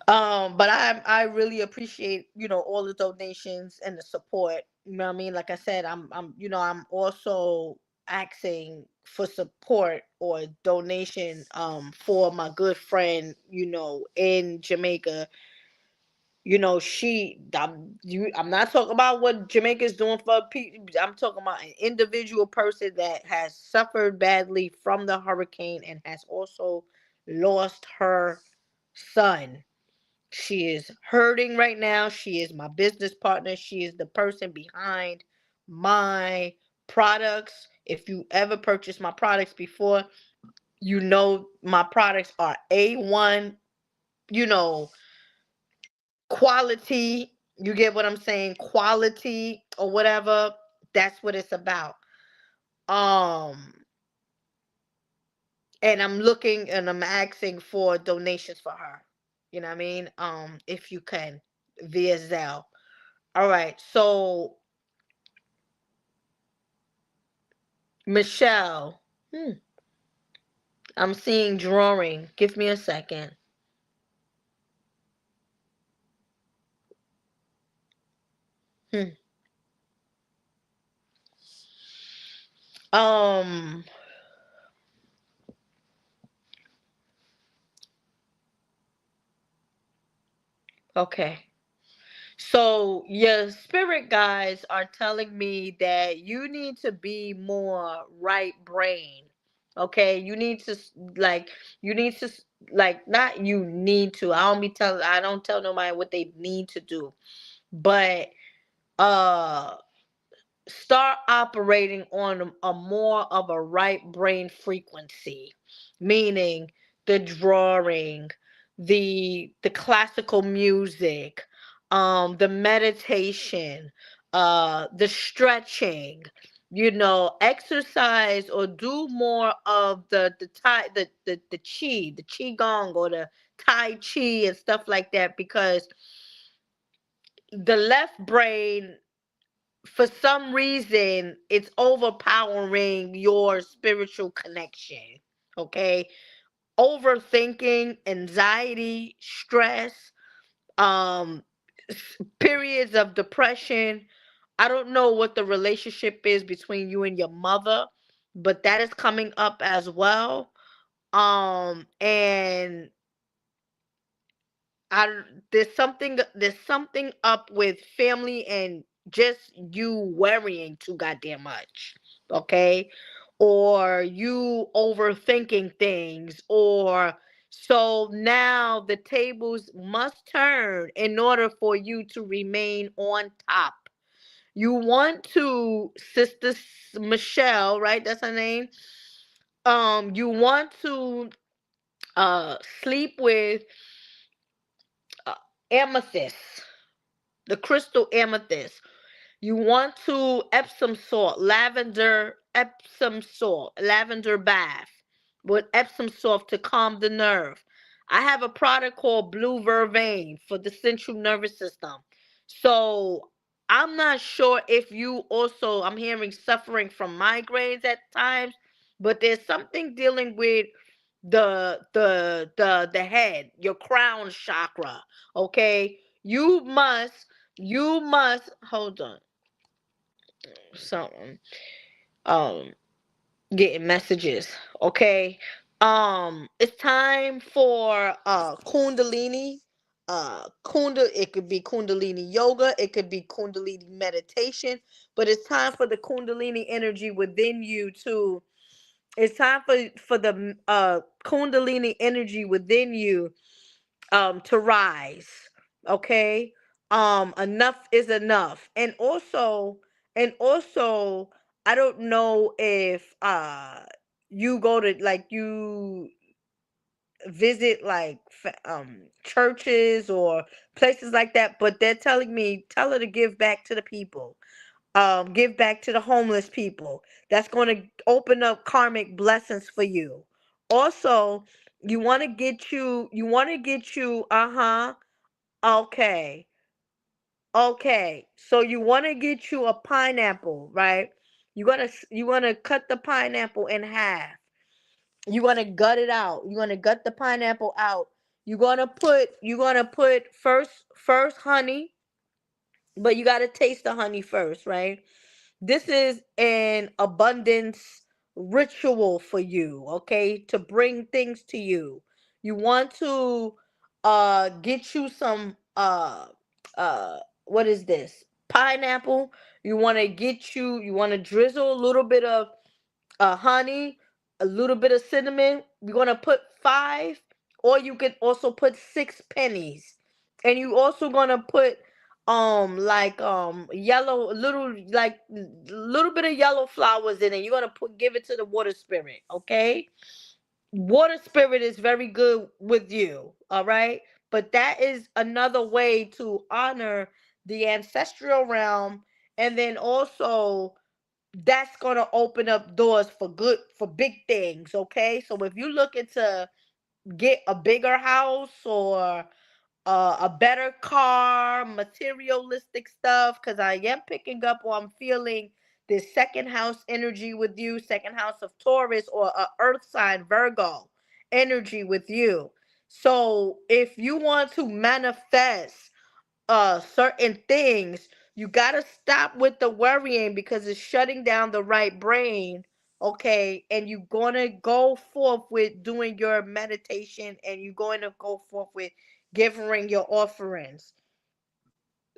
But I really appreciate, all the donations and the support. You know what I mean? Like I said, I'm also asking for support or donation for my good friend, in Jamaica. I'm not talking about what Jamaica is doing for people. I'm talking about an individual person that has suffered badly from the hurricane and has also lost her son. She is hurting right now. She is my business partner. She is the person behind my products. If you ever purchased my products before, my products are A1, you know, quality. You get what I'm saying? Quality or whatever. That's what it's about. Um, and I'm looking and I'm asking for donations for her. You know what I mean? If you can, via Zelle. All right, so Michelle, I'm seeing drawing. Give me a second. Hmm. Um. Okay. So your spirit guides are telling me that you need to be more right brain. Okay, like you need to like not you need to. I don't tell nobody what they need to do, but uh start operating on a more of a right brain frequency, meaning the drawing, the classical music, the meditation, the stretching, exercise or do more of the qigong or the tai chi and stuff like that, because the left brain, for some reason, it's overpowering your spiritual connection. Okay, overthinking, anxiety, stress, um periods of depression. I don't know what the relationship is between you and your mother, but that is coming up as well. And I there's something up with family and just you worrying too goddamn much, okay? Or you overthinking things, or so now the tables must turn in order for you to remain on top. You want to, Michelle, right? That's her name. You want to sleep with uh, amethyst, the crystal amethyst. You want to Epsom salt, Epsom salt, lavender bath with Epsom salt to calm the nerve. I have a product called Blue Vervain for the central nervous system. So I'm not sure if you also, I'm hearing suffering from migraines at times, but there's something dealing with the head, your crown chakra. Okay, you must hold on something. Um, getting messages. Okay. It's time for Kundalini. It could be Kundalini yoga, it could be Kundalini meditation, but it's time for the Kundalini energy within you to it's time for the Kundalini energy within you to rise. Okay. Enough is enough. And also I don't know if you go to like you visit like churches or places like that, but they're telling me tell her to give back to the people, give back to the homeless people. That's going to open up karmic blessings for you. Also, you want to get you okay. Okay. So you want to get you a pineapple, right? You want to cut the pineapple in half. You want to gut it out. You want to gut the pineapple out. You're going to put first honey, but you got to taste the honey first, right? This is an abundance ritual for you, okay? To bring things to you. You want to get you some what is this? Pineapple. You want to drizzle a little bit of honey, a little bit of cinnamon. You're gonna put five, or you could also put six pennies, and you also gonna put like yellow little bit of yellow flowers in it. You're gonna give it to the water spirit, okay? Water spirit is very good with you, all right? But that is another way to honor the ancestral realm, and then also that's gonna open up doors for big things. Okay, so if you looking to get a bigger house or a better car, materialistic stuff, because I am picking up or I'm feeling this second house energy with you, second house of Taurus or earth sign Virgo energy with you. So if you want to manifest certain things, you got to stop with the worrying because it's shutting down the right brain. Okay, and you're going to go forth with doing your meditation, and you're going to go forth with giving your offerings.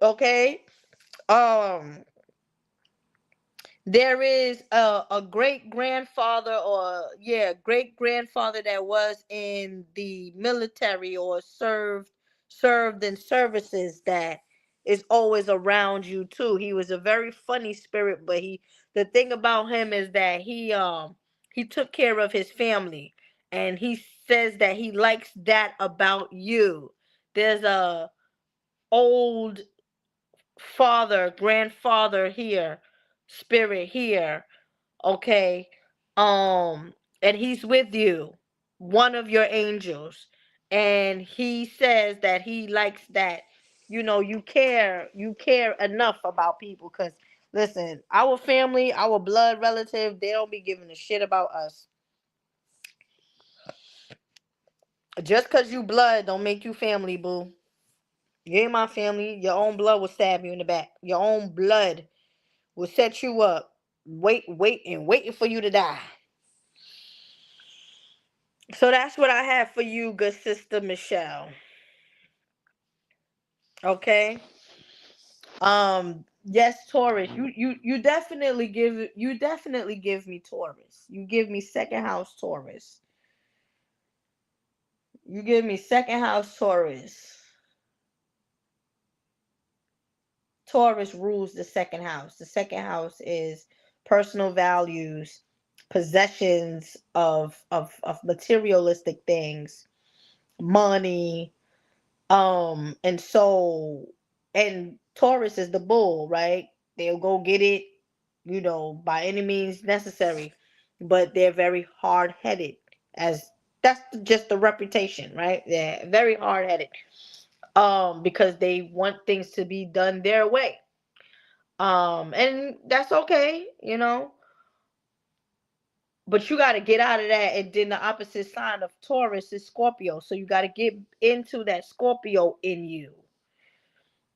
Okay. um there is a great grandfather, or yeah, great grandfather that was in the military or served in services that is always around you too. He was a very funny spirit, but the thing about him is that he took care of his family, and he says that he likes that about you. There's a old grandfather here, spirit here, okay? And he's with you, one of your angels, and he says that he likes that, you care enough about people, because listen, our family, our blood relative, they don't be giving a shit about us. Just because you blood don't make you family, boo. You ain't my family. Your own blood will stab you in the back. Your own blood will set you up, waiting for you to die. So that's what I have for you, good sister Michelle. Okay. Yes, Taurus. You definitely give me Taurus. You give me second house Taurus. You give me second house Taurus. Taurus rules the second house. The second house is personal values, possessions of materialistic things, money. And Taurus is the bull, right? They'll go get it, by any means necessary, but they're very hard headed, as that's just the reputation, right? They're very hard headed. Because they want things to be done their way. And that's okay. But you got to get out of that. And then the opposite sign of Taurus is Scorpio. So you got to get into that Scorpio in you,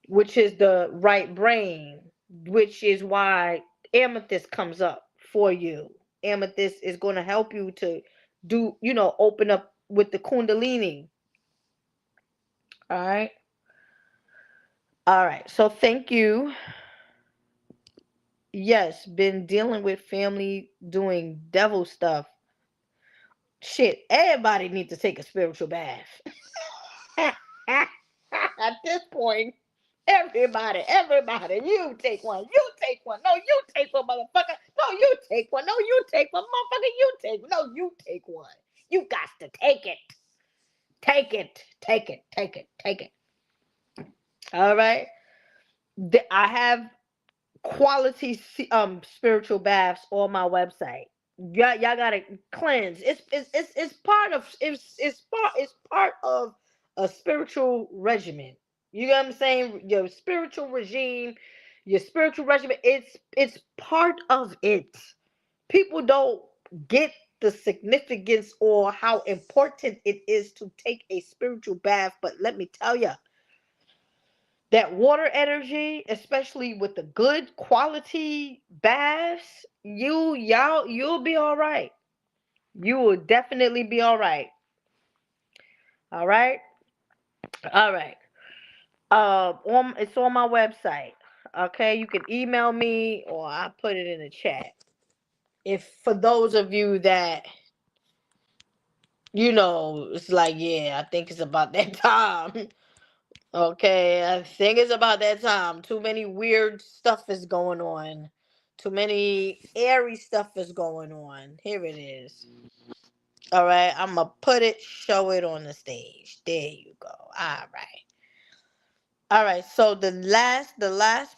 which is the right brain, which is why amethyst comes up for you. Amethyst is going to help you to do, open up with the Kundalini. All right. All right. So thank you. Yes, been dealing with family doing devil stuff. Shit, everybody needs to take a spiritual bath. At this point, everybody, you take one. You take one. No, you take one, motherfucker. No, you take one. No, you take one, motherfucker. You take one. No, you take one. You got to take it. Take it. Take it. Take it. Take it. All right. I have quality spiritual baths on my website. Y'all gotta cleanse. It's part of it's part of a spiritual regimen. You know what I'm saying? Your spiritual regime, your spiritual regimen. It's part of it. People don't get the significance or how important it is to take a spiritual bath. But let me tell you, that water energy, especially with the good quality baths, you'll be all right. You will definitely be all right. All right. All right. It's on my website. Okay, you can email me or I put it in the chat. If for those of you that it's like, yeah, I think it's about that time. Okay, I think it's about that time. Too many weird stuff is going on. Too many airy stuff is going on. Here it is. All right, I'm gonna show it on the stage. There you go. All right. All right. So the last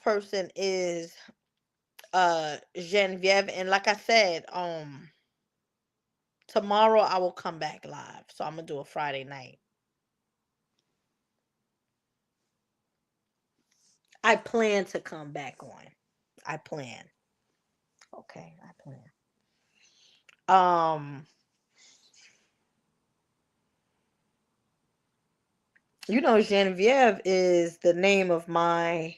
person is Genevieve, and like I said, tomorrow I will come back live. So I'm gonna do a Friday night. I plan to come back on. I plan. Okay, I plan. Um, Genevieve is the name of my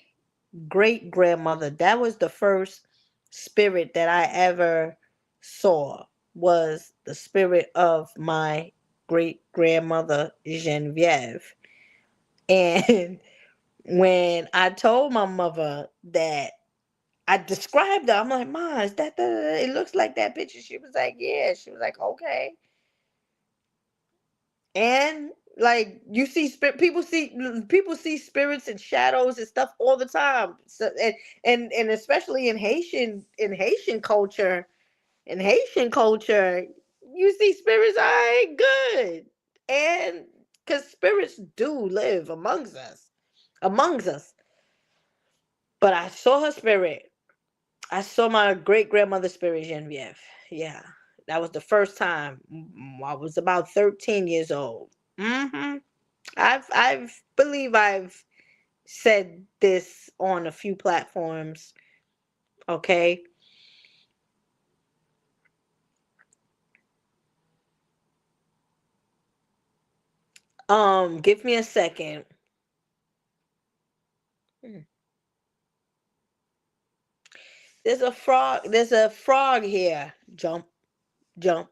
great grandmother. That was the first spirit that I ever saw, was the spirit of my great grandmother Genevieve. And when I told my mother that I described her, I'm like, "Ma, is that the? It looks like that picture." She was like, "Yeah." She was like, "Okay." And like people see spirits and shadows and stuff all the time. So and especially in Haitian culture, you see spirits. I ain't good, and because spirits do live amongst us. But I saw her spirit. I saw my great grandmother's spirit, Genevieve. Yeah, that was the first time. I was about 13 years old. I've believe I've said this on a few platforms. Okay. Give me a second. Hmm. There's a frog here. Jump, jump,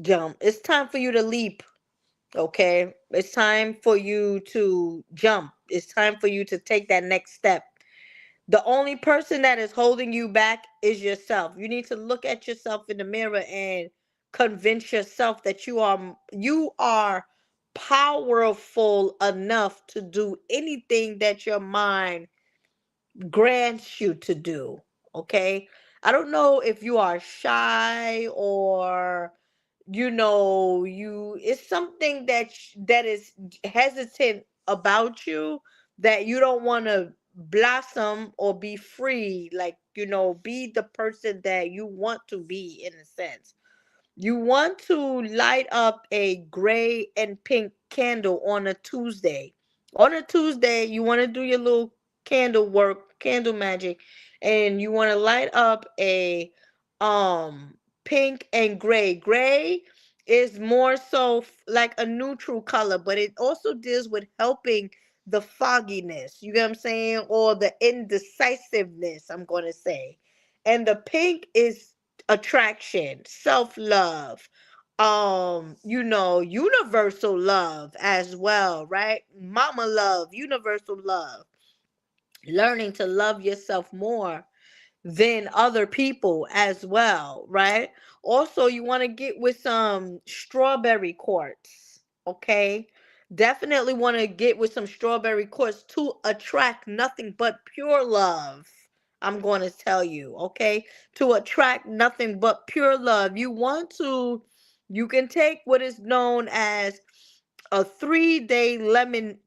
jump. It's time for you to leap. Okay. It's time for you to jump. It's time for you to take that next step. The only person that is holding you back is yourself. You need to look at yourself in the mirror and convince yourself that you are powerful enough to do anything that your mind grants you to do. Okay? I don't know if you are shy or it's something that is hesitant about you, that you don't want to blossom or be free, like be the person that you want to be. In a sense, you want to light up a gray and pink candle on a Tuesday. On a Tuesday, you want to do your little candle work, candle magic, and you want to light up a um pink, and gray. Gray is more so like a neutral color, but it also deals with helping the fogginess, you get what I'm saying, or the indecisiveness, I'm going to say. And the pink is attraction, self-love, universal love as well, right? Mama love, universal love, learning to love yourself more than other people as well, right? Also, you want to get with some strawberry quartz, okay? Definitely want to get with some strawberry quartz to attract nothing but pure love. I'm going to tell you, okay? To attract nothing but pure love. You can take what is known as a 3 day lime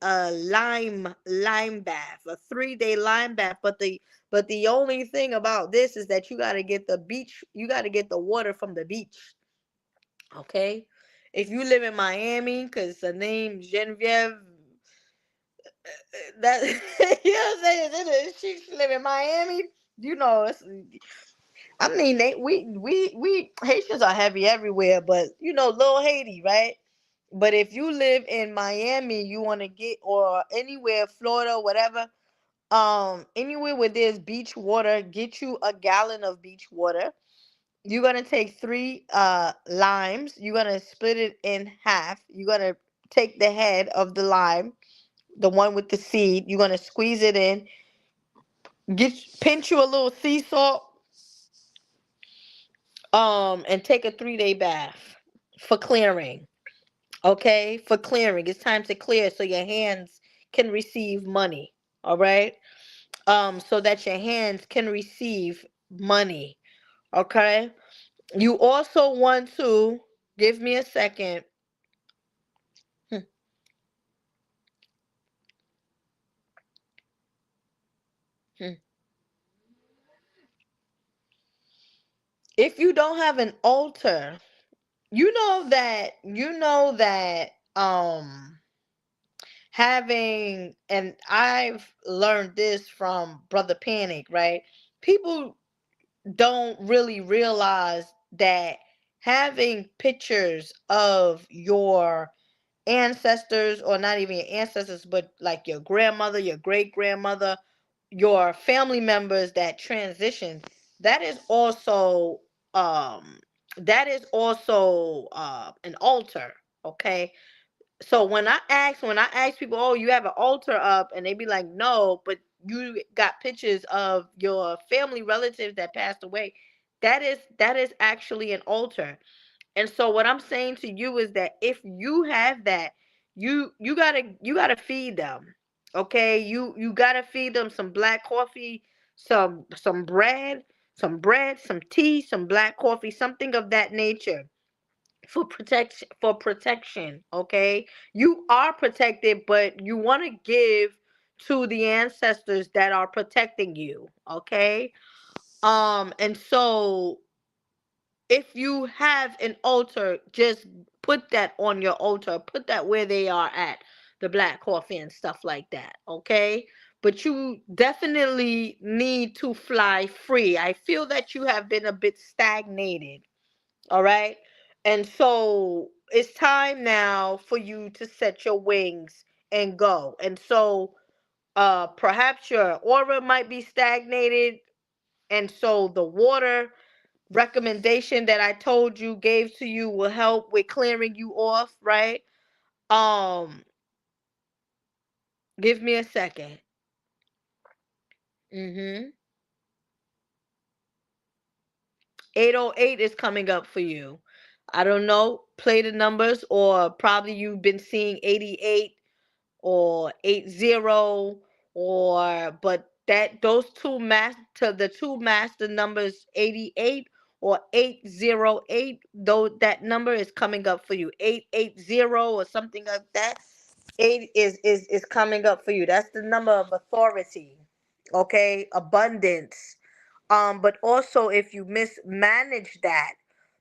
bath, a 3 day lime bath. But the only thing about this is that you got to get the water from the beach, okay? If you live in Miami, because the name Genevieve, that you know what I'm saying, she live in Miami, you know it's, I mean, we Haitians are heavy everywhere, but little Haiti, right? But if you live in Miami, you want to get, or anywhere, Florida, whatever, anywhere where there's beach water, get you a gallon of beach water. You're gonna take three limes. You're gonna split it in half. You're gonna take the head of the lime, the one with the seed. You're gonna squeeze it in. Pinch you a little sea salt, and take a 3 day bath for clearing. Okay, for clearing. It's time to clear so your hands can receive money. All right. So that your hands can receive money. Okay. You also want to give me a second. Hmm, hmm. If you don't have an altar, you know that having, and I've learned this from Brother Panic, right? People don't really realize that having pictures of your ancestors, or not even your ancestors, but like your grandmother, your great grandmother, your family members that transition, that is also um an altar, okay? So when I ask people, oh, you have an altar up, and they be like, no, but you got pictures of your family relatives that passed away, that is actually an altar. And so what I'm saying to you is that if you have that, you gotta feed them. Okay? You gotta feed them some black coffee, some bread, some tea, some black coffee, something of that nature, for protection. Okay? You are protected, but you want to give to the ancestors that are protecting you. Okay? And so if you have an altar, just put that on your altar. Put that where they are at, the black coffee and stuff like that. Okay? But you definitely need to fly free. I feel that you have been a bit stagnated. All right? And so it's time now for you to set your wings and go. And so perhaps your aura might be stagnated, and so the water recommendation that I told you, gave to you, will help with clearing you off, right? Um, give me a second. Mm-hmm. 808 is coming up for you. I don't know, play the numbers, or probably you've been seeing 88 or 80, or but that those two master numbers, 88 or 808, though that number is coming up for you, 880 or something like that. Eight is coming up for you. That's the number of authority, okay, abundance. But also, if you mismanage that,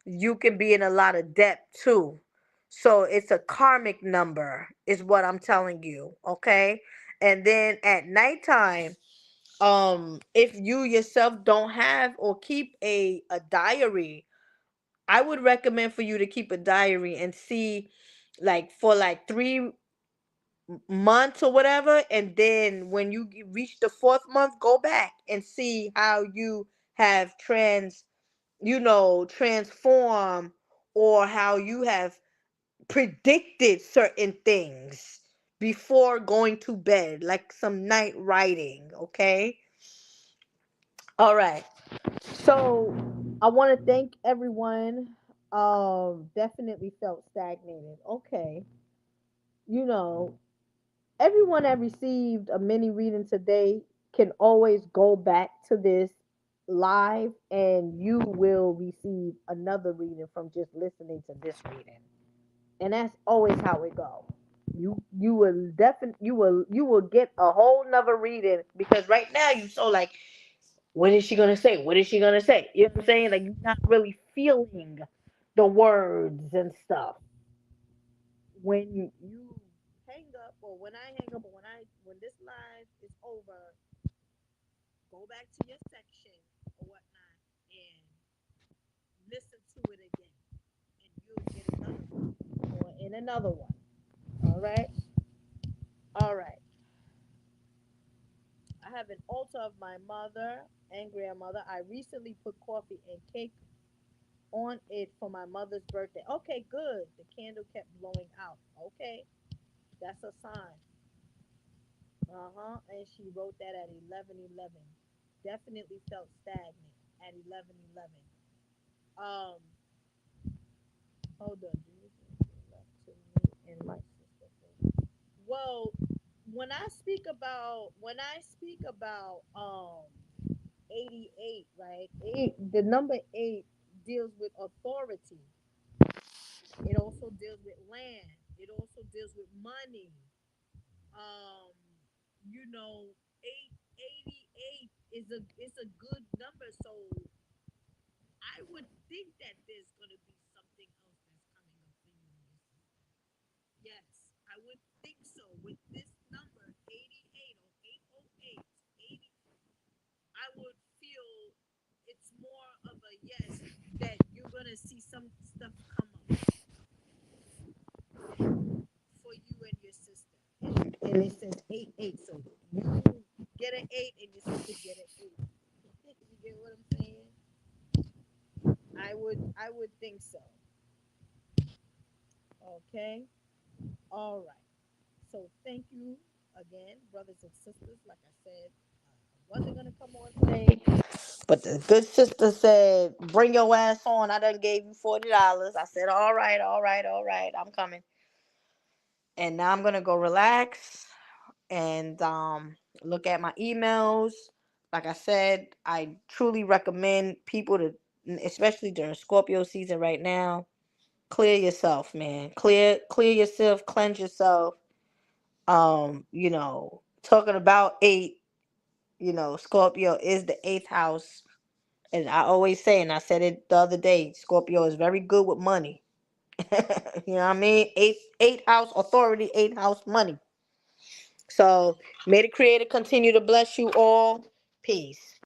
you can be in a lot of debt too. So it's a karmic number, is what I'm telling you, okay? And then at nighttime, if you yourself don't have or keep a diary, I would recommend for you to keep a diary and see, like, for like 3 months or whatever, and then when you reach the fourth month, go back and see how you have transform, or how you have predicted certain things before going to bed, like some night writing. Okay. All right. So I want to thank everyone. Definitely felt stagnated. Okay. You know, everyone that received a mini reading today can always go back to this live, and you will receive another reading from just listening to this reading. And that's always how it goes. You will get a whole nother reading, because right now you so like, what is she gonna say? What is she gonna say? You know what I'm saying? Like, you're not really feeling the words and stuff. When you hang up, or when I hang up, or when this live is over, go back to your section or whatnot and listen to it again, and you'll get another one, or in another one. All right, all right. I have an altar of my mother and grandmother. I recently put coffee and cake on it for my mother's birthday. Okay, good. The candle kept blowing out. Okay, that's a sign. Uh-huh. And she wrote that at 11:11. Definitely felt stagnant at 11:11. Um, hold on. Do you think you left to me and my sister? Well, when I speak about 88, right? The number 8 deals with authority. It also deals with land. It also deals with money. Um, you know, 88 is a good number. So I would think that there's gonna be something else that's coming up for you. Yes, I would think so. With this number, 88 or 808, 80, I would feel it's more of a yes, that you're gonna see some stuff come up for you and your sister. And it says 8-8, so you get an 8 and your sister get an 8. You get what I'm saying? I would think so. Okay. All right. So thank you again, brothers and sisters. Like I said, I wasn't gonna come on today, but the good sister said, "Bring your ass on." I done gave you $40. I said, "All right, all right, all right. I'm coming." And now I'm gonna go relax and look at my emails. Like I said, I truly recommend people to, especially during Scorpio season right now, clear yourself, man. Clear yourself, cleanse yourself. Talking about 8, Scorpio is the 8th house. And I always say, and I said it the other day, Scorpio is very good with money. You know what I mean? Eighth house authority, 8th house money. So may the creator continue to bless you all. Peace.